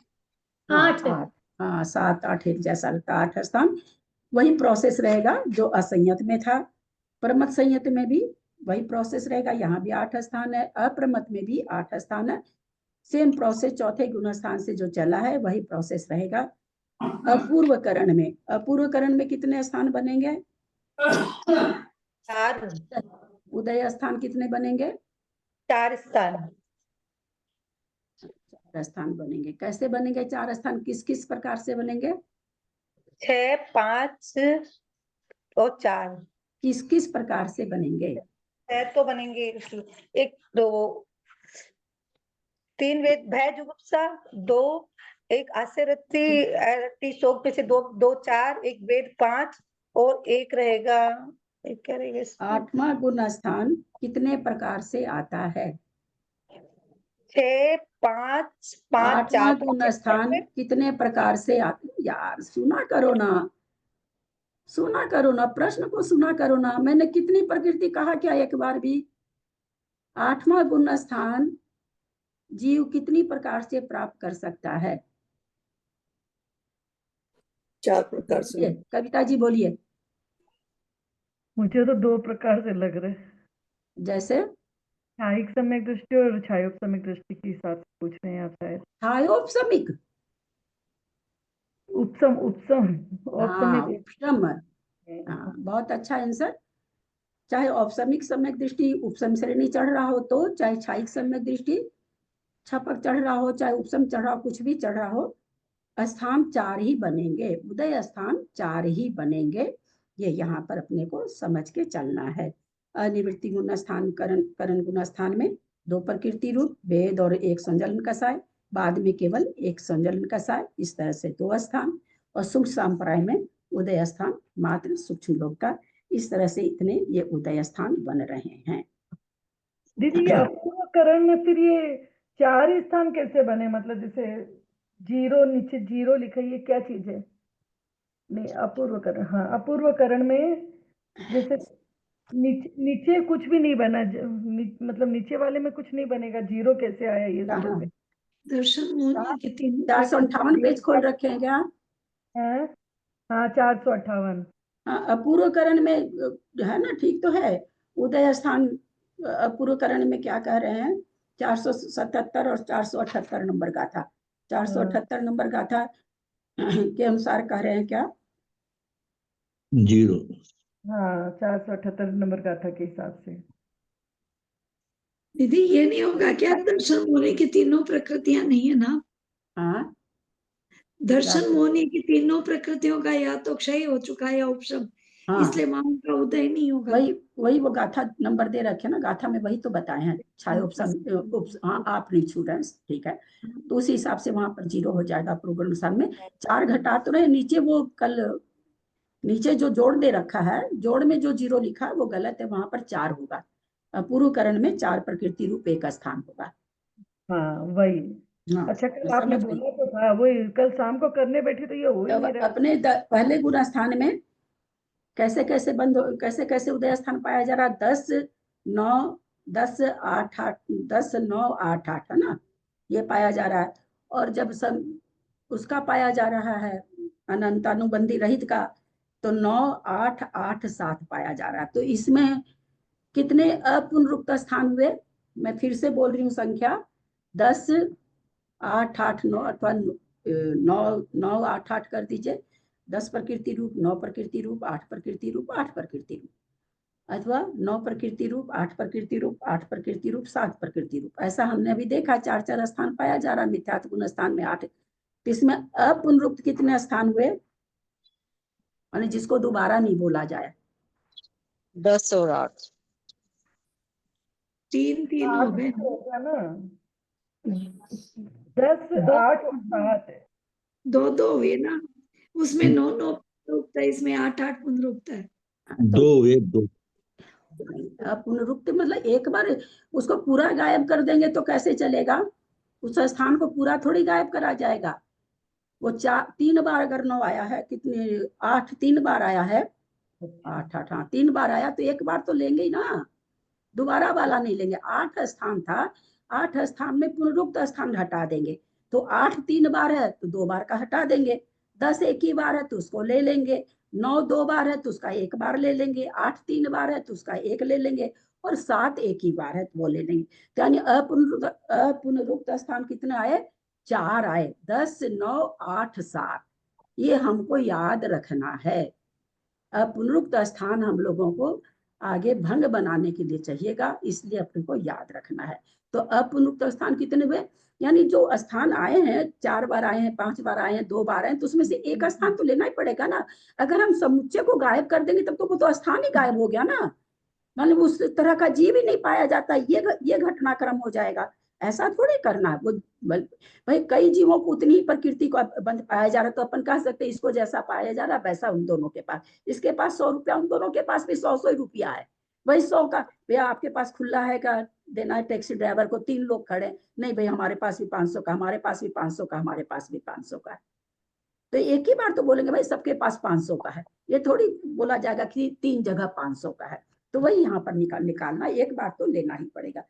8 हाँ 8 है। 8, हाँ 7 8 एक जैसा लगता है, 8 स्थान। वही प्रोसेस रहेगा जो असंयत में था। प्रमथ संयत में भी वही प्रोसेस रहेगा, यहाँ भी 8 स्थान है, अप्रमथ में भी 8 स्थान है। सेम प्रोसेस चौथे गुण स्थान से जो चला है वही प्रोसेस रहेगा। अपूर्वकरण में, अपूर्वकरण में कितने स्थान बनेंगे? 4 उदय स्थान कितने बनेंगे? 4 स्थान। 4 स्थान बनेंगे। कैसे बनेंगे 4 स्थान? किस किस प्रकार से बनेंगे? 6 5 और 4 किस किस प्रकार से बनेंगे? 6 तो बनेंगे। 1 2 3 वेद भय जुगुप्सा, 2 एक आस्य रति रति शोक में से 2 2 4 एक वेद 5 और एक रहेगा, एक क्या रहेगा इसमें? 8वां गुण स्थान कितने प्रकार से आता है? 6 5 5 8वां 4 गुण स्थान कितने प्रकार से आते? यार सुना करो ना, सुना करो ना, प्रश्न को सुना करो ना। मैंने कितनी प्रकृति कहा क्या एक बार भी? 8वां गुण स्थान जीव कितनी प्रकार से प्राप्त कर सकता है? 4 प्रकार से। बोलिए, कविता जी बोलिए। मुझे तो 2 प्रकार से लग रहे हैं। जैसे छायिक सम्यक दृष्टि और छायोपसमिक दृष्टि के हिसाब से पूछ रहे हैं आप शायद। छायोपसमिक, उपसम उपसम हाँ औपसमिक। उपशम, हाँ बहुत अच्छा आंसर। चाहे औपसमिक सम्यक दृष्टि उपसम श्रेणी चढ़ रहा हो तो, चाहे छायिक सम्यक दृष्टि छपक चढ़ रहा हो, चाहे उपसम चढ़ रहा हो, कुछ भी चढ़ रहा हो, स्थान 4 ही बनेंगे, उदय स्थान 4 ही बनेंगे। ये यहाँ पर अपने को समझ के चलना है। अनिवृत्ति गुण स्थान, करण गुण स्थान में 2 प्रकृति रूप, वेद और 1 संजलन कसाय, बाद में केवल 1 संजलन कसाय, इस तरह से 2 स्थान। और सूक्ष्म संप्राय में उदय स्थान मात्र सूक्ष्म लोक का, इस तरह से इतने ये उदय स्थान बन रहे हैं। दीदी ये अपूर्वकरण में फिर ये 4 ही स्थान कैसे बने? मतलब जैसे 0 नीचे 0 लिखा है, ये क्या चीज है? नहीं अपूर्वकरण, हाँ अपूर्वकरण में जैसे नीचे कुछ भी नहीं बना, मतलब नीचे वाले में कुछ नहीं बनेगा, 0 कैसे आया ये समझ में? दर्शन मोहनी के 3 458 पेज खोल रखे हैं क्या? हैं? हाँ 458। हाँ, अपूर्वकरण में है ना, ठीक तो है। उदय स्थान अपूर्वकरण में क्या कह रहे हैं? 477 और 478 नंबर गाथा, 478 नंबर गाथा के अनुसार कह रहे हैं क्या? 0। हाँ 478 नंबर गाथा के हिसाब से। दीदी ये नहीं होगा क्या दर्शन मोहनी की तीनों प्रकृतियां नहीं है ना? हाँ, दर्शन मोहनी की तीनों प्रकृतियों का या तो क्षय हो चुका है या उपशम, हाँ इसलिए वहां का उदय नहीं होगा। वही वही वो गाथा नंबर दे रखे ना, गाथा में वही तो बताए हैं। छाया हाँ आप नहीं छू रहे हैं, ठीक है, तो उसी हिसाब से वहां पर 0 हो जाएगा। प्रोग्राम स्थान में 4 घटा तो रहे, नीचे वो कल नीचे जो जोड़ दे रखा है, जोड़ में जो 0 लिखा है वो गलत है, वहां पर 4 होगा। अपूर्वकरण में 4 प्रकृति रूप 1 स्थान होगा। हाँ वही। हाँ, अच्छा कल आपने समझ गई। बोला तो था, वही कल शाम को करने बैठी तो ये हो ही तब नहीं रहा। अपने पहले गुण स्थान में कैसे कैसे कैसे कैसे उदय स्थान पाया जा रहा? 10 9 10 8 8 10 9 8 8 है ना, ये पाया जा रहा है। और जब उसका पाया जा रहा है अनंतानुबंधी रहित का, तो 9 8 8 7 पाया जा रहा है। तो इसमें कितने अपुनरुक्त स्थान हुए? मैं फिर से बोल रही हूँ संख्या 10 8 8 9 अथवा 9 8 8 कर दीजिए। 10 प्रकृति रूप, 9 प्रकृति रूप, 8 प्रकृति रूप, 8 प्रकृति रूप, अथवा 9 प्रकृति रूप, 8 प्रकृति रूप, 8 प्रकृति रूप, 7 प्रकृति रूप। ऐसा हमने अभी देखा 4 स्थान पाया जा रहा है मिथ्यात्व गुण स्थान में 8। तो इसमें अपुनरुक्त कितने स्थान हुए, यानी जिसको दोबारा नहीं बोला जाए? 10 और 8 3 हो 8 गए। हो गया ना, 10 8 और 7 है। 2 हुए ना, उसमें 9 9 पुनरुक्त है, इसमें 8 8 पुनरुक्त है। तो 2 पुनरुक्त मतलब एक बार उसको पूरा गायब कर देंगे तो कैसे चलेगा? उस स्थान को पूरा थोड़ी गायब करा जाएगा। वो 3 बार अगर 9 आया है, कितने 8 3 बार आया है, 8 8 हाँ 3 बार आया, तो एक बार तो लेंगे ही ना, दोबारा वाला नहीं लेंगे। 8 स्थान था, 8 स्थान में पुनरुक्त स्थान हटा देंगे। तो 8 3 बार है तो 2 बार का हटा देंगे। 10 एक ही बार है तो उसको ले लेंगे। 9 2 बार है तो उसका 1 बार ले लेंगे। 8 3 बार है तो उसका 1 ले लेंगे। और 7 एक ही बार है तो वो ले लेंगे। तो यानी अपुनरुक्त स्थान कितने आए? 4 आए। 10 9 8 7 ये हमको याद रखना है। अपुनरुक्त स्थान हम लोगों को आगे भंग बनाने के लिए चाहिएगा, इसलिए अपने को याद रखना है। तो अपुनरुक्त स्थान कितने हुए? यानी जो स्थान आए हैं, 4 बार आए हैं, 5 बार आए हैं, 2 बार आए हैं, तो उसमें से एक स्थान तो लेना ही पड़ेगा ना। अगर हम समुच्चय को गायब कर देंगे तब तो वो तो स्थान ही गायब हो गया ना, मतलब उस तरह का जीव ही नहीं पाया जाता, ये घटनाक्रम हो जाएगा। ऐसा थोड़ी करना है। वो भाई कई जीवों को उतनी ही प्रकृति को बंद पाया जा रहा है, तो अपन कह सकते हैं इसको जैसा पाया जा रहा है वैसा उन दोनों के पास, इसके पास 100 रुपया, उन दोनों के पास भी 100 रुपया है। वही 100 का भैया आपके पास खुला है का देना है टैक्सी ड्राइवर को, 3 लोग खड़े, नहीं भाई हमारे पास भी 500 का, हमारे पास भी 500 का, हमारे पास भी 500 का है। तो एक ही बार तो बोलेंगे भाई सबके पास 500 का है, ये थोड़ी बोला जाएगा कि 3 जगह 500 का है। तो वही यहाँ पर निकालना, एक बार तो लेना ही पड़ेगा।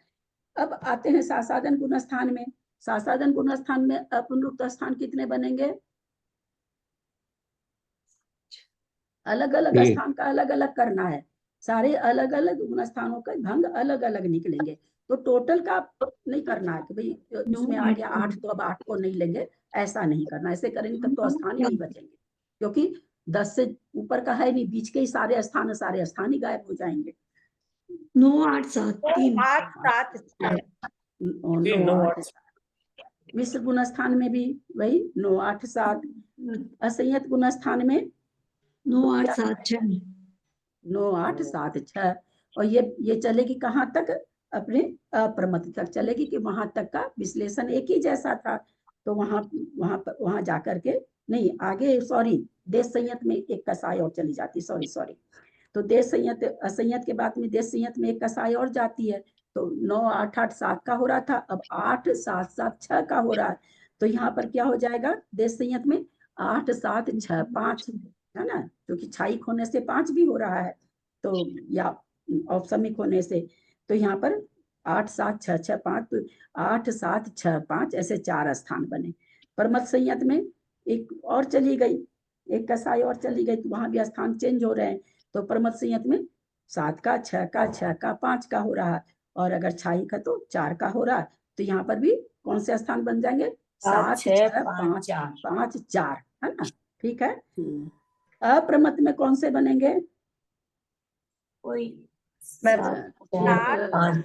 अब आते हैं सासाधन गुण स्थान में। सासाधन गुण स्थान में अपुनरुक्त स्थान कितने बनेंगे? अलग अलग स्थान का अलग अलग करना है, सारे अलग अलग गुण स्थानों के भंग अलग अलग निकलेंगे। तो टोटल का नहीं करना है कि भाई इसमें आ गया 8 तो अब 8 को नहीं लेंगे, ऐसा नहीं करना। ऐसे करेंगे तब तो स्थान ही नहीं बचेंगे, क्योंकि 10 से ऊपर का है नहीं, बीच के ही सारे स्थान ही गायब हो जाएंगे। 9 8 7 3 8 7 9 8 मिश्र गुण स्थान में भी वही 9 8 7। असंयत गुण स्थान में 9 8 7 6 9 8 7 6। और ये चलेगी कहाँ तक? अपने अप्रमत तक चलेगी, कि वहां तक का विश्लेषण एक ही जैसा था। तो वहां जाकर के नहीं आगे, सॉरी, देश संयत में एक कसाई और चली जाती, सॉरी। तो देश संयत असंयत के बाद में देश संयत में एक कसाई और जाती है। तो 9 8 8 7 का हो रहा था, अब 8 7 7 6 का हो रहा है। तो यहाँ पर क्या हो जाएगा? देश संयत में 8 7 6 5 है ना, क्योंकि क्षायिक होने से 5 भी हो रहा है, तो या औपसमिक होने से। तो यहाँ पर 8 7 6 6 5, तो 8 7 6 5 ऐसे 4 स्थान बने। परमत संयत में एक और चली गई, एक कसाई और चली गई, तो वहां भी स्थान चेंज हो रहे हैं। तो परमत संयत में 7 का 6 का 6 का 5 का हो रहा है, और अगर क्षायिक है तो 4 का हो रहा है। तो यहाँ पर भी कौन से स्थान बन जाएंगे? 7 6 5 5 4 है ना, ठीक है। अप्रमत में कौन से बनेंगे?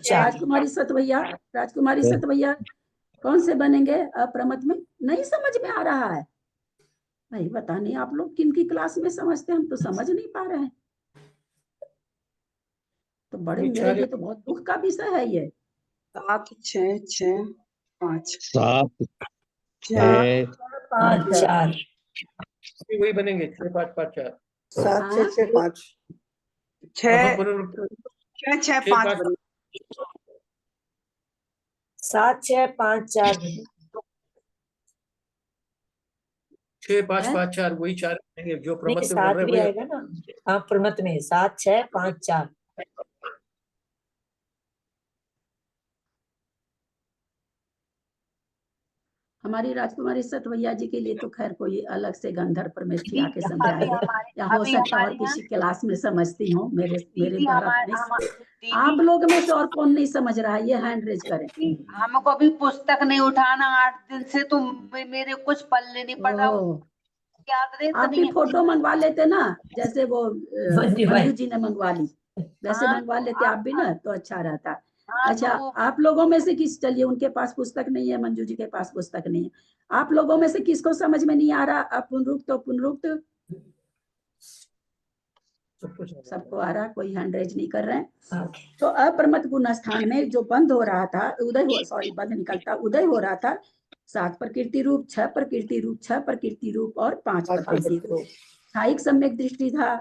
राजकुमारी सतभैया कौन से बनेंगे अप्रमत में? नहीं समझ में आ रहा है भाई, पता नहीं आप लोग किन की क्लास में समझते हैं, हम तो समझ नहीं पा रहे हैं। तो बड़े मेरे लिए तो बहुत दुख का विषय है ये। 7 6 6 5 7 6 5 4 वही बनेंगे 6 5 5 4 7 6 6 5 6 पुनरुक्त 6 6 6 5 5 7 6 5 4 6 5 5 4 वही 4 बनेंगे जो प्रमत नहीं, में बोल 7 रहे भी हैं आएगा ना। हाँ, प्रमत में 7 6 5 4। हमारी राजकुमारी सत भैया जी के लिए तो खैर कोई अलग से गंधर्व प्रमेष्ठी दीदी, आके अभी समझाएंगे, हमारे या हो अभी सकता है और हमारे यहाँ किसी क्लास में समझती हूँ, मेरे दीदी द्वारा तो नहीं। आप लोग में से और कौन नहीं समझ रहा है, ये हैंड रेज करें। हमको भी पुस्तक नहीं उठाना 8 दिन से, तो मेरे कुछ पल्ले नहीं पड़ रहा, ओह, याद रहता आप भी नहीं है। फोटो मंगवा लेते ना, जैसे वो मंजू जी ने मंगवा ली, वैसे हाँ, मंगवा लेते आप भी ना, तो अच्छा रहता। हाँ, अच्छा, तो वो आप लोगों में से किस, चलिए उनके पास पुस्तक नहीं है, मंजू जी के पास पुस्तक नहीं है, आप लोगों में से किसको समझ में नहीं आ रहा अपुनरुक्त तो पुनरुक्त? सबको आ रहा, कोई हैंड रेज नहीं कर रहे हैं। तो अप्रमत गुण स्थान में जो बंद हो रहा था, बंद निकलता, उदय हो रहा था 7 प्रकृति रूप, 6 प्रकृति रूप, 6 प्रकृति रूप और 5 प्रकृति रूप। स्थायिक सम्यक दृष्टि था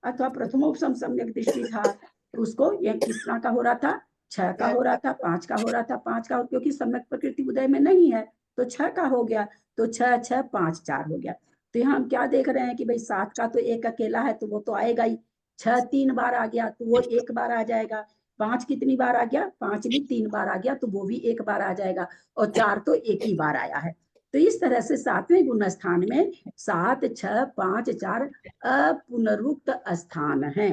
अथवा प्रथमोपसम सम्यक दृष्टि था, तो उसको ये कितना का हो रहा था, 6 का हो रहा था, 5 का हो रहा था, 5 का, क्योंकि सम्यक प्रकृति उदय में नहीं है तो 6 का हो गया, तो 6 6 5 4 हो गया। तो यहाँ हम क्या देख रहे हैं कि भाई 7 का तो एक अकेला है तो वो तो आएगा ही, 6 3 बार आ गया तो वो एक बार आ जाएगा, 5 कितनी बार आ गया, 5 भी 3 बार आ गया तो वो भी एक बार आ जाएगा, और 4 तो एक ही बार आया है। तो इस तरह से 7वें गुण स्थान में 7 6 5 4 अपुनरुक्त स्थान है।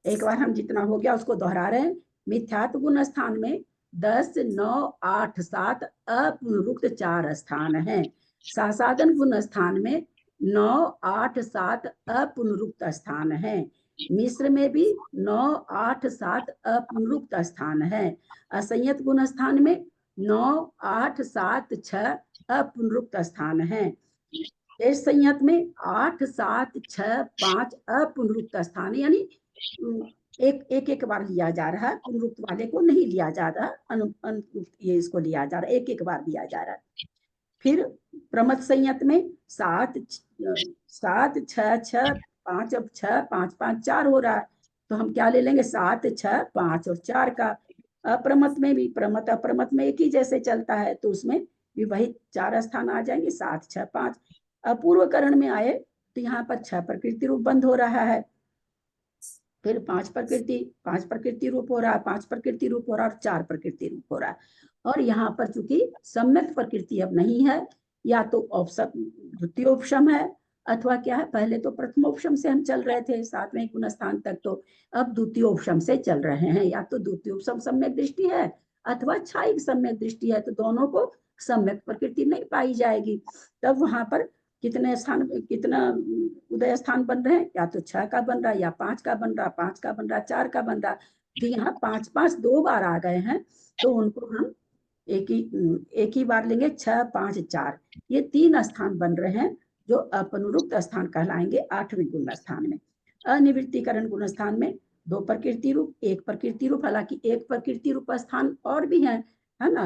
एक बार हम जितना हो गया उसको दोहरा रहे हैं। मिथ्यात्व गुण स्थान में 10 9 8 7 अपुनरुक्त 4 स्थान है। सासाधन गुण स्थान में 9 8 7 अपुनरुक्त स्थान है। मिश्र में भी 9 8 7 अपुनरुक्त स्थान है। असंयत गुण स्थान में 9 8 7 6 अपुनरुक्त स्थान है। शेष संयत में 8 7 6 5 अपुनरुक्त स्थान, यानी एक एक बार लिया जा रहा है, पुनरुक्त वाले को नहीं लिया जा रहा, अनुरुक्त ये इसको लिया जा रहा है, एक एक बार लिया जा रहा है। फिर प्रमथ संयत में 7 7 6 6 5, अब 6 5 5 4 हो रहा है, तो हम क्या ले लेंगे, 7 6 5 और 4 का। अप्रमथ में भी प्रमथ अप्रमथ में एक ही जैसे चलता है, तो उसमें भी वही 4 स्थान आ जाएंगे, 7 6 5। अपूर्व करण में आए तो यहाँ पर 6 प्रकृति रूप बंद हो रहा है, फिर 5 प्रकृति रूप हो रहा है, 5 प्रकृति रूप हो रहा है, और 4 प्रकृति रूप हो रहा है। और यहाँ पर चूंकि सम्यक प्रकृति अब नहीं है, या तो द्वितीय उपशम है अथवा क्या है, पहले तो प्रथमोपशम से हम चल रहे थे 7वें गुण स्थान तक, तो अब द्वितीय उपशम से चल रहे हैं, या तो द्वितीय उपशम सम्यक दृष्टि है अथवा क्षायिक सम्यक दृष्टि है, तो दोनों को सम्यक प्रकृति नहीं पाई जाएगी। तब वहां पर कितने स्थान, कितना उदय स्थान बन रहे हैं, या तो 6 का बन रहा है, या 5 का बन रहा, 5 का बन रहा, 4 का बन रहा। तो यहाँ 5 5 2 बार आ गए हैं, तो उनको हम एक ही बार लेंगे, 6 5 4, ये 3 स्थान बन रहे हैं जो अपनुरुक्त स्थान कहलाएंगे 8वें गुण स्थान में। अनिवृत्तिकरण गुण स्थान में 2 प्रकृति रूप, 1 प्रकृति रूप, हालांकि 1 प्रकृति रूप स्थान और भी है ना,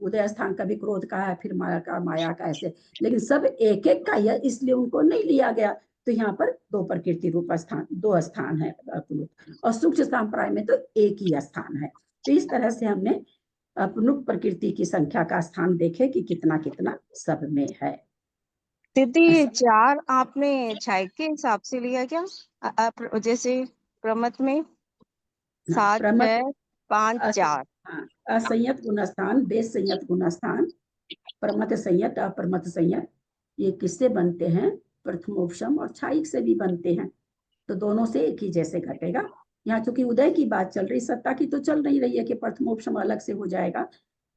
उदय स्थान कभी क्रोध का है, फिर माया का ऐसे, लेकिन सब एक एक का है, इसलिए उनको नहीं लिया गया। तो यहाँ पर 2 प्रकृति रूप स्थान, 2 स्थान है, और सूक्ष्म संप्राय में तो एक ही स्थान है। तो इस तरह से हमने अपनुक प्रकृति की संख्या का स्थान देखे कि कितना कितना सब में है। दीदी 4 आपने क्षायिक के हिसाब से लिया क्या? जैसे प्रमथ में 7 6 5 4। असंयत गुण स्थान, बेस संयत गुण स्थान, प्रमथ संयत अप्रमथ संयत, ये किससे बनते हैं, प्रथमोपशम और क्षायिक से भी बनते हैं, तो दोनों से एक ही जैसे घटेगा। यहाँ चूंकि उदय की बात चल रही, सत्ता की तो चल नहीं रही है कि प्रथमोपशम अलग से हो जाएगा,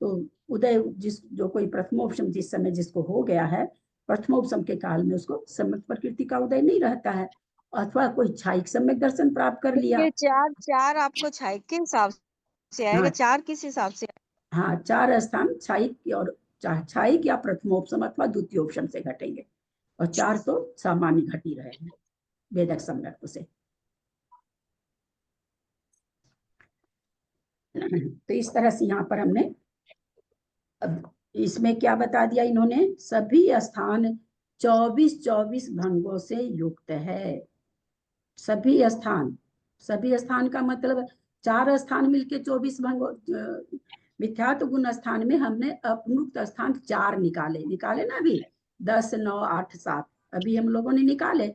तो उदय जो कोई प्रथमोपशम जिस समय जिसको हो गया है, प्रथमोपशम के काल में उसको सम्यक प्रकृति का उदय नहीं रहता है, अथवा कोई क्षायिक सम्यक दर्शन प्राप्त कर लिया। ये 4 आपको क्षायिक के हिसाब से आएगा, 4 किस हिसाब से? हाँ, 4 स्थान क्षायिक और क्षायिक या प्रथमोपशम अथवा द्वितीयोपशम से घटेंगे, और 4 तो सामान्य घट ही रहे हैं वेदक सम्यक से। तो इस तरह से यहाँ पर हमने, अब इसमें क्या बता दिया इन्होंने, सभी स्थान 24 भंगों से युक्त है। सभी स्थान का मतलब 4 स्थान मिलके 24 भंगों। मिथ्यात्व गुण स्थान में हमने अपनुक्त स्थान 4 निकाले ना, अभी 10 9 8 7 अभी हम लोगों ने निकाले।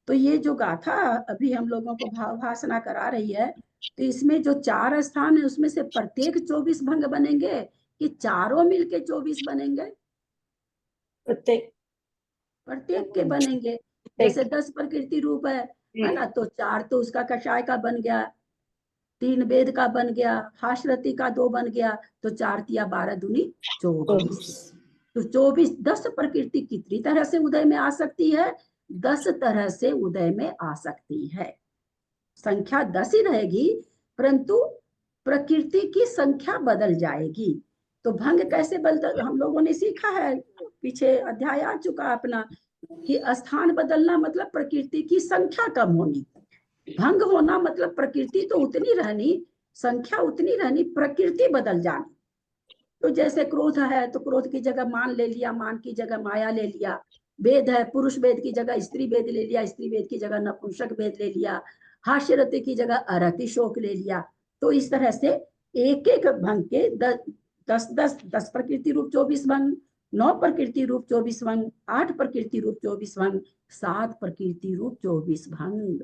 तो ये जो गाथा अभी हम लोगों को भाव भाषणा करा रही है, तो इसमें जो 4 स्थान है उसमें से प्रत्येक 24 भंग बनेंगे कि चारों मिलके 24 बनेंगे? प्रत्येक प्रत्येक के बनेंगे। जैसे 10 प्रकृति रूप है ना, तो 4 तो उसका कषाय का बन गया, 3 वेद का बन गया, हाशरती का 2 बन गया, तो 4 तिया 12 दूनी 24। तो 24 10 प्रकृति कितनी तरह से उदय में आ सकती है? 10 तरह से उदय में आ सकती है। संख्या 10 ही रहेगी, परंतु प्रकृति की संख्या बदल जाएगी। तो भंग कैसे बदलता, हम लोगों ने सीखा है, पीछे अध्याय आ चुका अपना, कि स्थान बदलना मतलब प्रकृति की संख्या कम होनी, भंग होना मतलब प्रकृति तो उतनी रहनी, संख्या उतनी रहनी, प्रकृति बदल जानी। तो जैसे क्रोध है तो क्रोध की जगह मान ले लिया, मान की जगह माया ले लिया। वेद है, पुरुष वेद की जगह स्त्री वेद ले लिया, स्त्री वेद की जगह नपुंसक वेद ले लिया, हास्यरति की जगह अरति शोक ले लिया। तो इस तरह से एक एक भंग के 10 प्रकृति रूप 24 भंग, 9 प्रकृति रूप 24 भंग, 8 प्रकृति रूप 24 भंग, 7 प्रकृति रूप 24 भंग।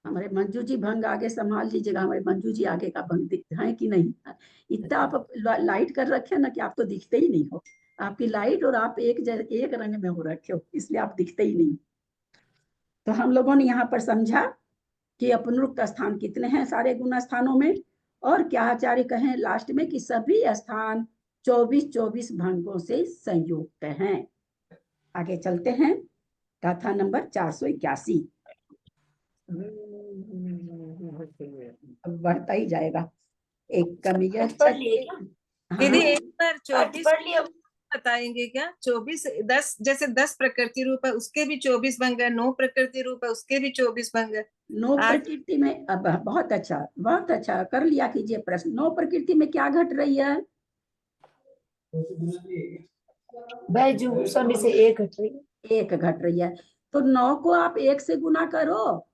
हमारे मंजू जी भंग आगे संभाल लीजिएगा, हमारे मंजू जी आगे का भंग दिखते हैं कि नहीं? इतना आप लाइट कर रखे ना कि आप तो दिखते ही नहीं हो, आपकी लाइट और आप एक रंग में हो रखे हो, इसलिए आप दिखते ही नहीं। तो हम लोगों ने यहाँ पर समझा कि अपनुक्त स्थान कितने हैं सारे गुण स्थानों में, और क्या आचार्य कहें लास्ट में कि सभी स्थान 24 भंगों से संयुक्त हैं। आगे चलते हैं, गाथा नंबर 481। अब बढ़ता ही जाएगा। एक कमी है। पढ़ लिए क्या? दीदी एक बार 24 पढ़ लिया बताएंगे क्या? 24 10 जैसे 10 प्रकृति रूप है उसके भी 24 भंग है, 9 प्रकृति रूप है उसके भी 24 भंग है। 9 प्रकृति में, अब बहुत अच्छा कर लिया कीजिए प्रश्न। 9 प्रकृति में क्या घट रही है? समय से एक घट रही है, एक घट रही है। तो 9 को आप 1 से गुना करो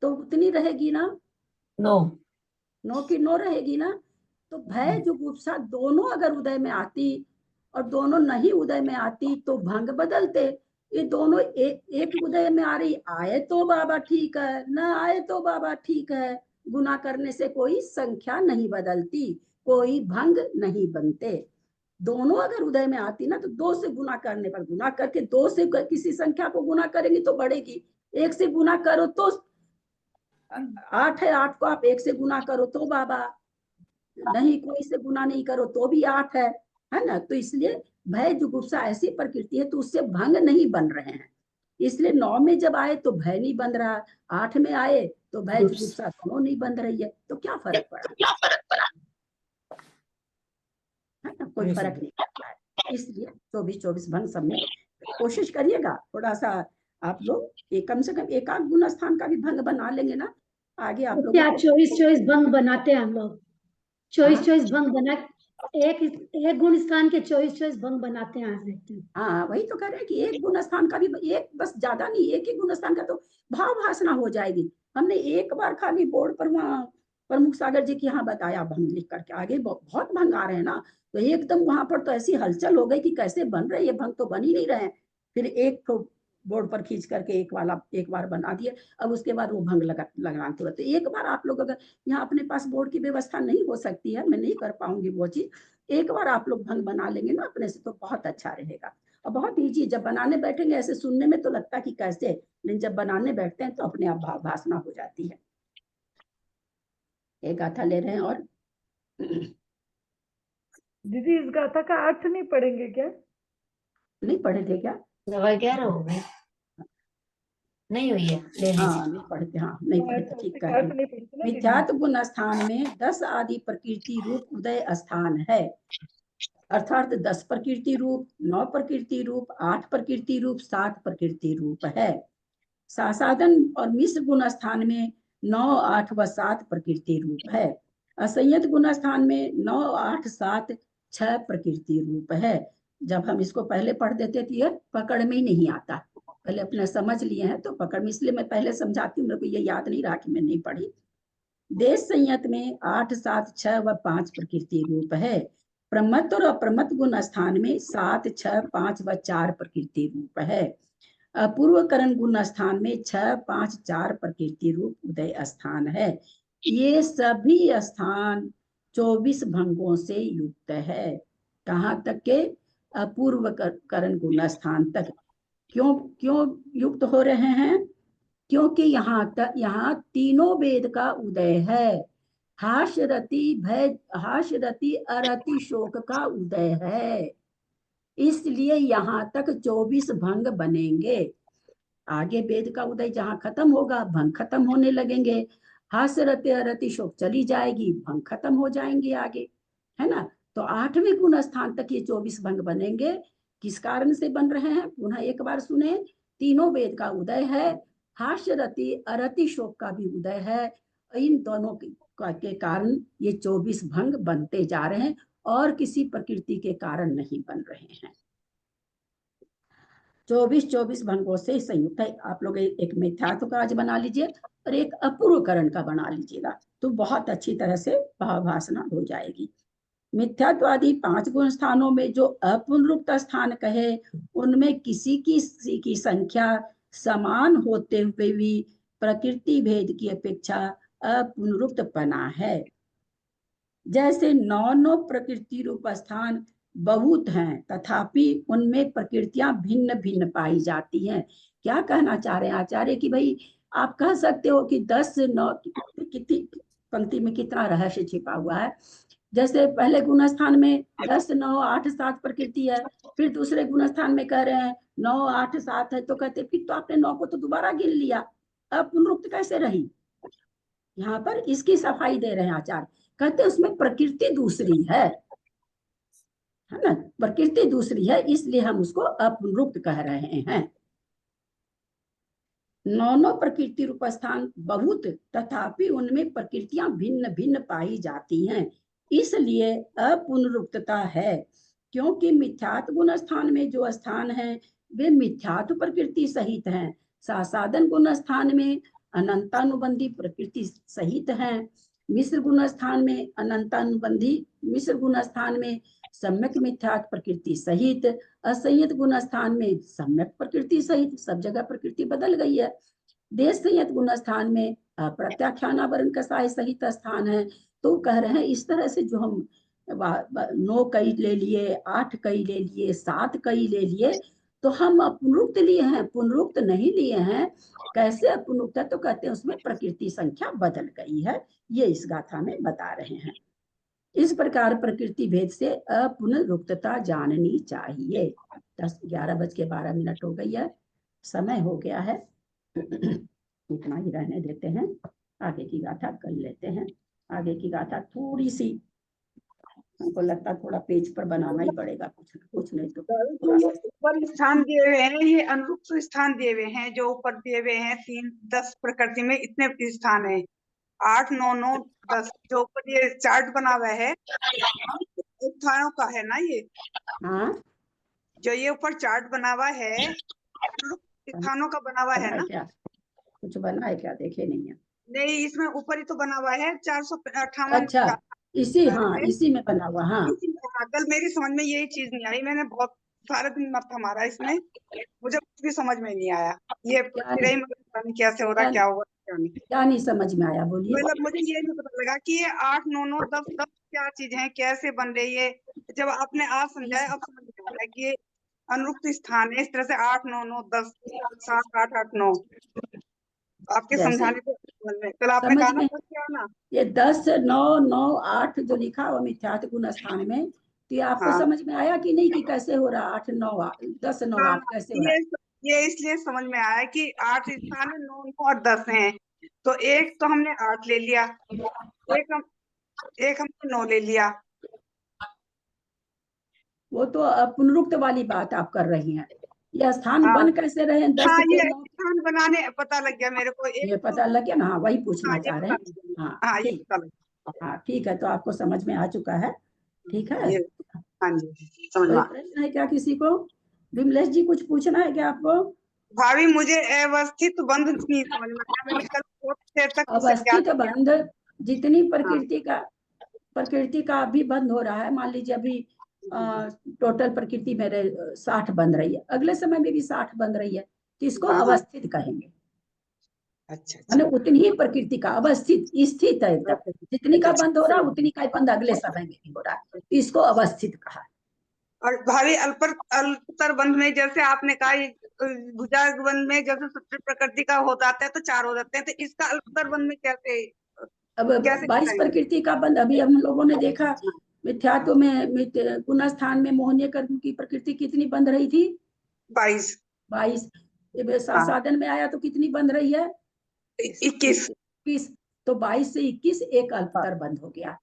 तो उतनी रहेगी ना, 9 की 9 रहेगी ना। तो भय जुगुप्सा दोनों अगर उदय में आती और दोनों नहीं उदय में आती तो भंग बदलते। ये दोनों एक उदय में आ रही, आए तो बाबा ठीक है, न आए तो बाबा ठीक है। गुना करने से कोई संख्या नहीं बदलती, कोई भंग नहीं बनते। दोनों अगर उदय में आती ना तो 2 से गुना करने पर, गुना करके 2 से किसी संख्या को गुना करेंगे तो बढ़ेगी, 1 से गुना करो तो 8 है, 8 को आप 1 से गुना करो तो बाबा, नहीं कोई से गुना नहीं करो तो भी 8 है ना। तो इसलिए भय जुगुप्सा ऐसी प्रकृति है तो उससे भंग नहीं बन रहे हैं। इसलिए 9 में जब आए तो भय नहीं बन रहा, 8 में आए तो भय जुगुप्सा दोनों नहीं बन रही है। तो क्या फर्क पड़ा? है ना, कोई फर्क नहीं पड़ता है। इसलिए 24 भंग सब में कोशिश करिएगा थोड़ा सा आप लोग, कम से कम एक आध गुण स्थान का भी भंग बना लेंगे ना, आगे आप लोग क्या 24 भंग बनाते हैं हम लोग, 24 भंग बना, एक गुण स्थान के 24 भंग बनाते हैं, आज देखते हैं। हाँ वही तो कह रहे हैं कि एक गुण स्थान का भी, एक बस ज्यादा नहीं, एक ही गुण स्थान का तो भाव भाषणा हो जाएगी। हमने एक बार खाली बोर्ड पर वहाँ प्रमुख सागर जी के यहाँ बताया भंग लिख करके, आगे बहुत भंग आ रहे हैं ना, तो एकदम वहां पर तो ऐसी हलचल हो गई कि कैसे बन रहे, ये भंग तो बन ही नहीं रहे हैं। फिर एक बोर्ड पर खींच करके एक बार बना दिए, अब उसके बाद वो भंग लगाना तुरंत। तो एक बार आप लोग, अगर यहाँ अपने पास बोर्ड की व्यवस्था नहीं हो सकती है, मैं नहीं कर पाऊंगी वो चीज, एक बार आप लोग भंग बना लेंगे ना अपने से तो बहुत अच्छा रहेगा। और बहुत ईजी, जब बनाने बैठेंगे ऐसे सुनने में तो लगता है कि कैसे, लेकिन जब बनाने बैठते हैं तो अपने आप भाव भाषणा हो जाती है। एक गाथा ले रहे हैं और दीदी इस गाथा का अर्थ नहीं पढ़ेंगे क्या? नहीं पढ़े थे क्या? 11:15 हो गए, नहीं हुई है, ले हाँ नहीं पढ़ते, हाँ नहीं पढ़ते, ठीक है। अर्थ नहीं पढ़ते ना दीदी। मिथ्यात्व गुण स्थान में 10 आदि प्रकृति रूप उदय स्थान है, अर्थात 10 प्रकृति रूप, 9 प्रकृति रूप, 8 प्रकृति रूप, 7 प्रकृति रूप है। सासाधन और मिश्र गुण स्थान में 9, 8 व 7 प्रकृति रूप है। असंयत गुण स्थान में 9, 8, 7, 6 प्रकृति रूप है। जब हम इसको पहले पढ़ देते थे ये पकड़ में ही नहीं आता, पहले अपने समझ लिए हैं तो पकड़ में, इसलिए मैं पहले समझाती हूँ, मेरे को ये याद नहीं रहा कि मैं नहीं पढ़ी। देश संयत में 8, 7, 6 व 5 प्रकृति रूप है। प्रमत्त और अप्रमत्त गुण स्थान में 7, 6, 5 व 4 प्रकृति रूप है। अपूर्वकरण गुण स्थान में 6, 5, 4 प्रकृति रूप उदय स्थान है। ये सभी स्थान 24 भंगों से युक्त है। कहाँ तक के? अपूर्व करण गुण स्थान तक। क्यों क्यों युक्त हो रहे हैं? क्योंकि यहाँ तीनों वेद का उदय है। हास्यरति अरति शोक का उदय है, इसलिए यहाँ तक 24 भंग बनेंगे। आगे वेद का उदय जहाँ खत्म होगा, भंग खत्म होने लगेंगे। हास्यरति अरति शोक चली जाएगी, भंग खत्म हो जाएंगे आगे, है ना। तो 8वें गुण स्थान तक ये 24 भंग बनेंगे। किस कारण से बन रहे हैं? पुनः एक बार सुने। तीनों वेद का उदय है, हास्यरति अरति शोक का भी उदय है। इन दोनों के कारण ये 24 भंग बनते जा रहे हैं, और किसी प्रकृति के कारण नहीं बन रहे हैं। 24 भंगों से संयुक्त है। आप लोग एक मिथ्यात्व का आज बना लीजिए और एक अपूर्वकरण का बना लीजिएगा, तो बहुत अच्छी तरह से भावभाषणा हो जाएगी। मिथ्यात्वादी 5 गुण स्थानों में जो अपुनरुक्त स्थान कहे, उनमें किसी की संख्या समान होते हुए भी प्रकृति भेद की अपेक्षा अपुनरुक्तपना है। जैसे 9 प्रकृति रूप स्थान बहुत हैं, तथापि उनमें प्रकृतियां भिन्न भिन्न पाई जाती हैं। क्या कहना चाह रहे हैं आचार्य? कि भाई आप कह सकते हो कि 10 9 कितनी पंक्ति में कितना रहस्य छिपा हुआ है। जैसे पहले गुण स्थान में 10 9 8 7 प्रकृति है, फिर दूसरे गुण स्थान में कह रहे हैं 9 8 7 है, तो कहते फिर तो आपने 9 को तो दोबारा गिन लिया, अब पुनरुक्त कैसे रही? यहाँ पर इसकी सफाई दे रहे हैं आचार्य। कहते उसमें प्रकृति दूसरी है ना, प्रकृति दूसरी है, इसलिए हम उसको अपुनरुक्त कह रहे हैं। 9 प्रकृति रूप स्थान बहुत, तथापि उनमें प्रकृतियां भिन्न भिन्न पाई जाती हैं, इसलिए अपुनरुक्तता है। क्योंकि मिथ्यात्व गुण स्थान में जो स्थान है वे मिथ्यात्व प्रकृति सहित हैं। सासाधन गुण स्थान में अनंतानुबंधी प्रकृति सहित हैं। मिश्र गुण स्थान में अनंतानुबंधी मिश्र गुण स्थान में सम्यक मिथ्यात्व प्रकृति सहित, असंयत गुण स्थान में सम्यक प्रकृति सहित। सब जगह प्रकृति बदल गई है। देश संयत गुण स्थान में अप्रत्याख्यानावरण कसाय सहित स्थान है। तो कह रहे हैं इस तरह से जो हम 9 कई ले लिए, 8 कई ले लिए, 7 कई ले लिए, तो हम अपुनरुक्त लिए हैं, पुनरुक्त नहीं लिए हैं। कैसे अपुनरुक्त है? तो कहते हैं उसमें प्रकृति संख्या बदल गई है, ये इस गाथा में बता रहे हैं। इस प्रकार प्रकृति भेद से अपुनरुक्तता जाननी चाहिए। 11:12 हो गई है, समय हो गया है, इतना ही रहने देते हैं। आगे की गाथा कर लेते हैं। आगे की गाथा थोड़ी सी हमको लगता थोड़ा पेज पर बनाना ही पड़ेगा, कुछ नहीं तो ऊपर स्थान दिए हुए हैं, ये अनुरूप स्थान दिए हुए हैं, जो ऊपर दिए हुए हैं 3 10 प्रकृति में इतने स्थान है, 8 9 9 10, जो ऊपर ये चार्ट बना हुआ है स्थानों का है ना ये। हाँ, जो ये ऊपर चार्ट बना हुआ है स्थानों का बना हुआ है ना। क्या कुछ बना है क्या? देखे नहीं है। नहीं, इसमें ऊपर ही तो बना हुआ है 458। अच्छा, इसी हाँ इसी में बना हुआ। हाँ, कल मेरी समझ में यही चीज नहीं आई, मैंने बहुत सारे दिन मत हमारा इसमें, मुझे कुछ भी समझ में नहीं आया। ये कैसे हो रहा, क्या होगा क्या नहीं समझ में आया? बोलिए। मतलब मुझे ये नहीं पता लगा कि ये 8 9 9 10 10 क्या चीज है, कैसे बन रही है। जब आपने आज समझाया अब समझ में आया कि ये अनुरूप स्थान है। इस तरह से 8 9 9 10 7 8 8 9 आपके समझाने को कल आपने कहा क्या ना, ये 10 9 9 8 जो लिखा हुआ मिथ्यात्व गुण स्थान में, तो ये आपको समझ में आया कि नहीं कि कैसे हो रहा? 8 9 10 9 8 कैसे हो रहा? ये इसलिए समझ में आया कि 8 स्थान 9 9 और 10 हैं, तो एक तो हमने 8 ले लिया, एक हमने 9 ले लिया। वो तो पुनरुक्त वाली बात आप कर रही हैं। ये स्थान बन कैसे रहे हैं? 10 ये स्थान बनाने पता लग गया मेरे को, ये पता लग गया ना। हाँ, वही पूछना चाह रहे हैं। हाँ ठीक है, तो आपको समझ में आ चुका है। ठीक है, हाँ जी, समझ में। प्रश्न है क्या किसी को? विमलेश जी कुछ पूछना है क्या आपको? भाभी मुझे अवस्थित बंध नहीं समझ में आया। अवस्थित बंध जितनी प्रकृति का अभी बंद हो रहा है, मान लीजिए अभी टोटल प्रकृति मेरे 60 बन रही है, अगले समय में भी 60 बन रही है, तो इसको अवस्थित कहेंगे। अच्छा, उतनी ही प्रकृति का अवस्थित स्थित है, जितनी का बंद हो रहा है उतनी का बंद अगले समय में भी हो रहा है, इसको अवस्थित कहा। और भावी अल्पतर बंध में जैसे आपने कहा ये, भुजाग बंध में जैसे सत्य प्रकृति का हो जाता है तो 4 हो जाते हैं, तो इसका अल्पतर बंध में कैसे अब 22 बताएंगे? प्रकृति का बंध अभी हम लोगों ने देखा, मिथ्यात्व में गुण स्थान में मोहनीय कर्म की प्रकृति कितनी बंध रही थी? 22। 22 साधन में आया तो कितनी बंध रही है? 21। तो 22 से 21 एक अल्पतर बंध हो गया।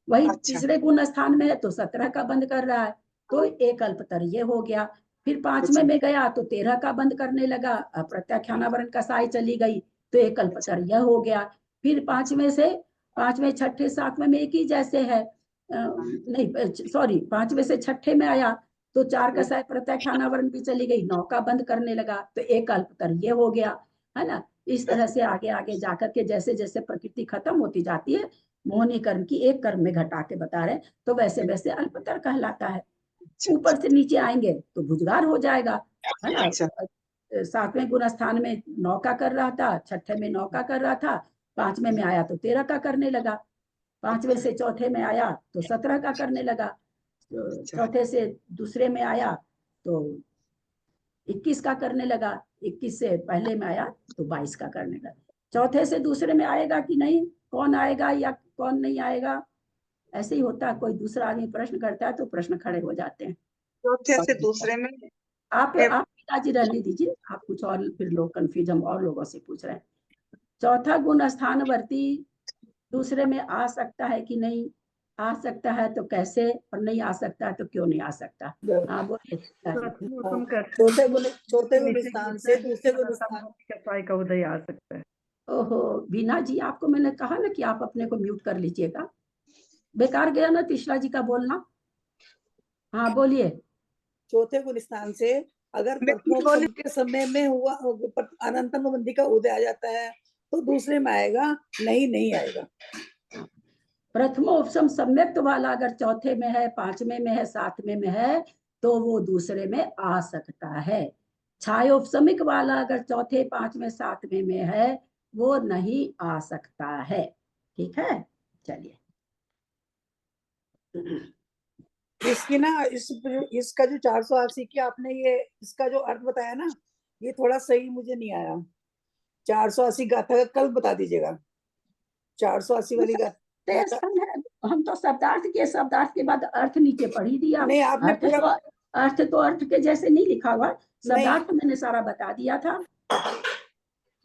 वही तीसरे गुण स्थान में है तो 17 का बंद कर रहा है, तो एक अल्पतर ये हो गया। फिर 5वें में गया तो 13 का बंद करने लगा, प्रत्याख्यानावरण कसाई चली गई तो एक अल्पतर यह हो गया। फिर 5वें, 6ठे, 7वें में एक ही जैसे है, नहीं सॉरी 5वें से 6ठे में आया तो 4 कसाई प्रत्याख्यानावरण भी चली गई, 9 का बंद करने लगा तो एक अल्पतर ये हो गया, है ना। इस तरह से आगे आगे जाकर के जैसे जैसे प्रकृति खत्म होती जाती है, मोहनी कर्म की एक कर्म में घटा के बता रहे, तो वैसे वैसे अल्पतर कहलाता है। ऊपर से नीचे आएंगे तो भुजगार हो जाएगा, है ना। 7वें गुण स्थान में 9 का कर रहा था, 6ठे में 9 का कर रहा था, 5वें में आया तो 13 का करने लगा, 5वें से 4ठे में आया तो 17 का करने लगा, तो 4ठे से दूसरे में आया तो 21 का करने लगा, 21 से पहले में आया तो 22 का करने लगा। चौथे से दूसरे में आएगा कि नहीं, कौन आएगा या कौन नहीं आएगा, ऐसे ही होता है। कोई दूसरा आदमी प्रश्न करता है तो प्रश्न खड़े हो जाते हैं। चौथे से दूसरे में आप पिताजी रहने दीजिए, आप कुछ और, फिर लोग कंफ्यूज, हम और लोगों से पूछ रहे हैं। चौथा गुण स्थानवर्ती दूसरे में आ सकता है कि नहीं, आ सकता है तो कैसे, और नहीं आ सकता है तो क्यों नहीं आ सकता? हाँ बोलिए। चौथे गुण स्थान से दूसरे गुण स्थान कसाई का उदय आ सकता है। ओहो बीना जी, आपको मैंने कहा ना कि आप अपने को म्यूट कर लीजिएगा, बेकार गया ना तीसरा जी का बोलना। हाँ बोलिए। चौथे गुण स्थान से अगर प्रथमोपम के समय में हुआ अनंतम बंदी का उदय आ जाता है तो दूसरे में आएगा, नहीं आएगा। प्रथमोपम सम्यक्त वाला अगर चौथे में है, 5वें में है, 7वें में है तो वो दूसरे में आ सकता है। छायोपशमिक वाला अगर चौथे, 5वें, 7वें में है वो नहीं आ सकता है। ठीक है, चलिए। इसकी ना इसका जो 480 की आपने ये इसका जो अर्थ बताया ना, ये थोड़ा सही मुझे नहीं आया। 480 गाथा कल बता दीजिएगा। 480 वाली गाथा हम तो शब्दार्थ के बाद अर्थ नीचे पढ़ ही दिया। नहीं, आपने अर्थ तो अर्थ के जैसे नहीं लिखा हुआ, शब्दार्थ मैंने सारा बता दिया था।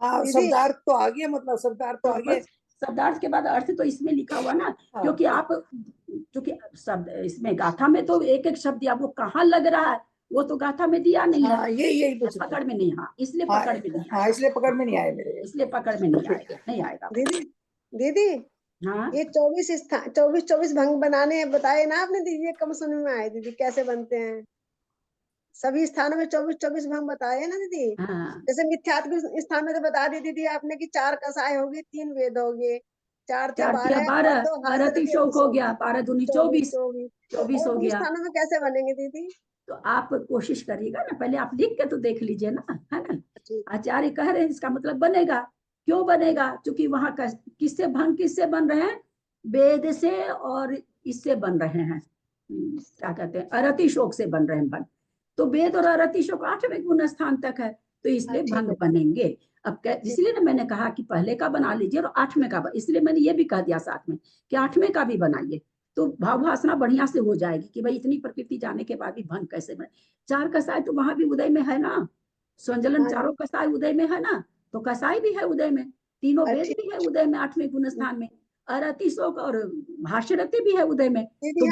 हाँ, शब्दार्थ तो आ गया, मतलब शब्दार्थ तो आ गया। शब्दार्थ के बाद अर्थ तो इसमें लिखा हुआ ना, क्योंकि आप क्योंकि शब्द इसमें गाथा में तो एक एक शब्द दिया, वो कहाँ लग रहा है वो तो गाथा में दिया नहीं है। यही पकड़ में नहीं, हाँ इसलिए पकड़ में नहीं आया। इसलिए पकड़ में नहीं आया मेरे, इसलिए पकड़ में नहीं आएगा। दीदी हाँ ये 24 भंग बनाने बताए ना आपने दीदी, ये कम समझ में आए दीदी कैसे बनते हैं? सभी स्थानों में 24 भंग बताए हैं ना दीदी। जैसे मिथ्यात्व स्थान में तो बता दी दीदी आपने कि 4 कसाय होगी, 3 वेद हो गए, 4 × 12 12 तिशोक हो गया, 12 दूनी 24 हो गया। स्थानों में कैसे बनेंगे दीदी? तो आप कोशिश करिएगा ना, पहले आप लिख के तो देख लीजिए ना, है ना। आचार्य कह रहे हैं इसका मतलब बनेगा। क्यों बनेगा? क्योंकि वहां किससे बन रहे हैं? वेद से और इससे बन रहे हैं, क्या कहते हैं, अरतिशोक से बन रहे हैं भंग। तो वेद और अरतिशोक 8वें गुण स्थान तक है, तो इसलिए भंग बनेंगे। अब इसलिए ना मैंने कहा कि पहले का बना लीजिए और 8वें का, इसलिए मैंने ये भी कह दिया साथ में कि 8वें का भी बनाइए, तो भावभासना बढ़िया से हो जाएगी कि भाई इतनी प्रकृति जाने के बाद भी भंग कैसे बने। 4 कसाय तो वहां भी उदय में है ना, संजलन 4 कसाय उदय में है ना, तो कसाई भी है उदय में, 3 वेद भी है उदय में 8वें गुण स्थान में, और अतिशोक और भाष्यरति भी है उदय में। तो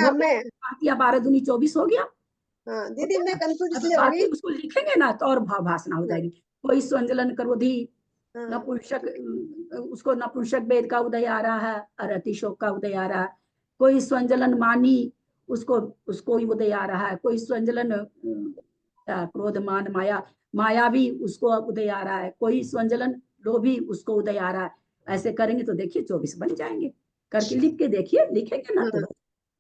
12 दूनी 24 हो गया। दीदी मैं कंफ्यूज इसलिए हो गई, उसको लिखेंगे ना तो और भावभासना हो जाएगी। कोई संजलन क्रोधी नपुंसक, उसको नपुंसक वेद का उदय आ रहा है, अरतिशोक का उदय आ रहा है। कोई स्वंजलन मानी, उसको उदय आ रहा है। कोई स्वंजलन क्रोध मान माया भी उसको उदय आ रहा है। कोई स्वंजलन लोभी, उसको उदय आ रहा है। ऐसे करेंगे तो देखिए 24 बन जाएंगे। करके लिख के देखिए, लिखेंगे ना तो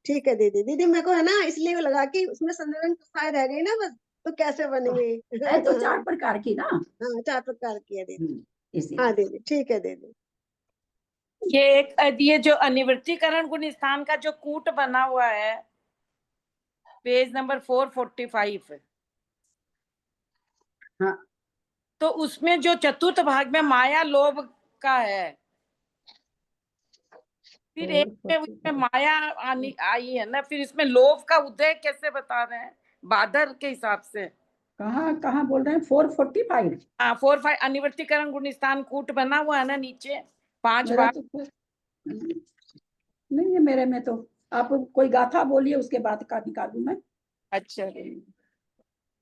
ठीक है दीदी मेरे को है ना इसलिए लगा कि उसमें संजलन कसाय रह गई ना बस, तो कैसे बनेंगे? है तो 4 प्रकार की ना। हाँ 4 प्रकार की है दीदी। हाँ दीदी ठीक है दीदी। ये जो अनिवृत्तिकरण गुण स्थान का जो कूट बना हुआ है, पेज नंबर 445। हाँ तो उसमें जो चतुर्थ भाग में माया लोभ का है, फिर एक में उसमें माया आई है ना, फिर इसमें लोभ का उदय कैसे बता रहे हैं बादर के हिसाब से? कहाँ कहाँ बोल रहे हैं? 445। हाँ 45 अनिवर्तीकरण गुण स्थान कूट बना हुआ है ना नीचे 5 मेरा भाग। तो नहीं है मेरे में। तो आप कोई गाथा बोलिए, उसके बाद का निकालू मैं। अच्छा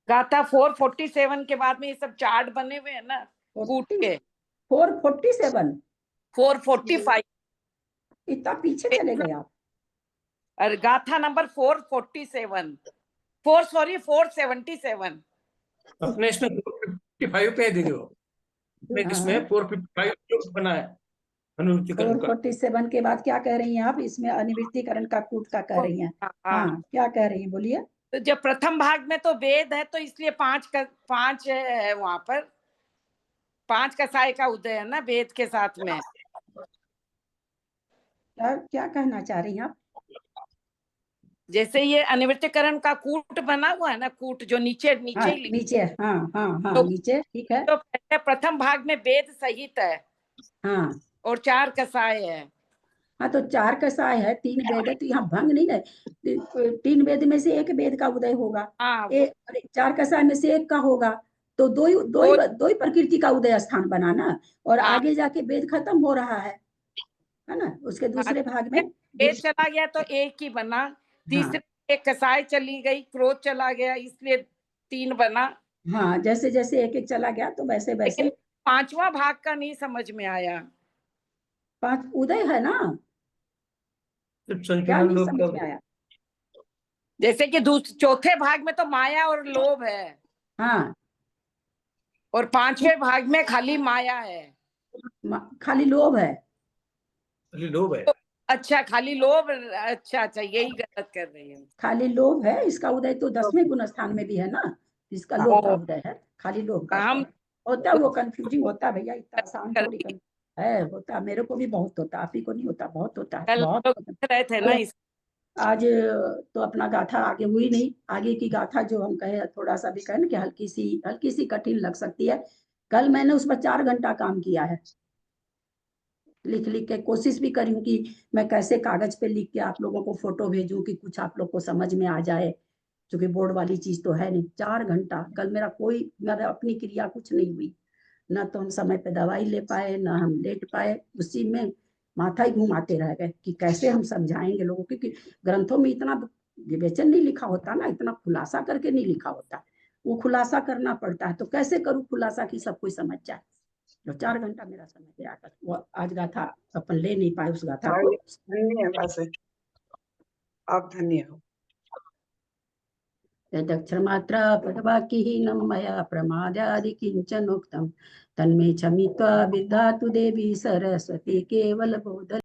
गाथा 447 के बाद में ये सब चार्ट बने हुए हैं ना कूट के। 447 445 इतना पीछे चले गए आप। और गाथा नंबर 447 477। अपने इसमें 455 पे दे दो। इसमें 455 बना है अनुवृत्तिकरण का। 447 के बाद क्या कह रही हैं आप? इसमें अनिवृत्तिकरण का कूट का कह रही हैं। हाँ क्या कह रही हैं, बोलिए। तो जब प्रथम भाग में तो वेद है, तो इसलिए 5 है वहां पर, 5 कसाय का उदय है ना वेद के साथ में। क्या क्या कहना चाह रही हैं आप? जैसे ये अनिवृत्तिकरण का कूट बना हुआ है ना, कूट जो नीचे नीचे हाँ, ही नीचे। हाँ हाँ हाँ तो, नीचे ठीक है। तो पहले प्रथम भाग में वेद सहित है हाँ और 4 कसाय है। हाँ तो 4 कसाय है, 3 वेद है, तो यहाँ भंग नहीं है। 3 वेद में से एक वेद का उदय होगा। हाँ 4 कसाय में से एक का होगा, तो दो ही प्रकृति का उदय स्थान बनाना। और आगे जाके वेद खत्म हो रहा है ना, उसके दूसरे भाग में वेद चला गया तो एक ही बना, तीसरे एक कसाय चली गई, क्रोध चला गया, इसलिए 3 बना। हाँ जैसे जैसे एक एक चला गया तो वैसे वैसे। लेकिन 5वां भाग का नहीं समझ में आया। 5 उदय है ना, क्या नहीं समझ में आया? जैसे कि चौथे भाग में तो माया और लोभ है। हाँ और 5वें भाग में खाली माया है, खाली लोभ है। खाली लोभ है। तो अच्छा खाली लोभ। अच्छा यही गलत कर रही है। खाली लोभ है, इसका उदय तो 10वें गुण स्थान में भी है ना, इसका लोभ का उदय है, खाली लोभ का हम होता है। वो कंफ्यूजिंग होता है भैया, इतना आसान थोड़ी है। होता मेरे को भी बहुत होता, आप ही को नहीं होता, बहुत होता है बहुत। रहे थे ना इस आज तो अपना गाथा आगे हुई नहीं। आगे की गाथा जो हम कहे थोड़ा सा भी कहे ना कि हल्की सी कठिन लग सकती है। कल मैंने उस पर 4 घंटा काम किया है, लिख लिख के कोशिश भी करी हूँ कि मैं कैसे कागज पे लिख के आप लोगों को फोटो भेजूं कि कुछ आप लोग को समझ में आ जाए, क्योंकि बोर्ड वाली चीज तो है नहीं। 4 घंटा कल मेरा अपनी क्रिया कुछ नहीं हुई। ना तो हम समय पे दवाई ले पाए, ना हम लेट पाए, उसी में माथा ही घुमाते रह गए कि कैसे हम समझाएंगे लोगों को, क्योंकि ग्रंथों में इतना विवेचन नहीं लिखा होता ना, इतना खुलासा करके नहीं लिखा होता। वो खुलासा करना पड़ता है, तो कैसे करूँ खुलासा कि सब कोई समझ जाए। तो 4 घंटा मेरा समय गया कर वो आज गाथा अपन ले नहीं पाए उस गाथा को। आप धन्य हो। यदक्षरमात्रा पदवाक्यहीनं मया प्रमादादि किञ्चनोक्तं तन्मे क्षमित्वा विद्यातु देवी सरस्वती केवलबोध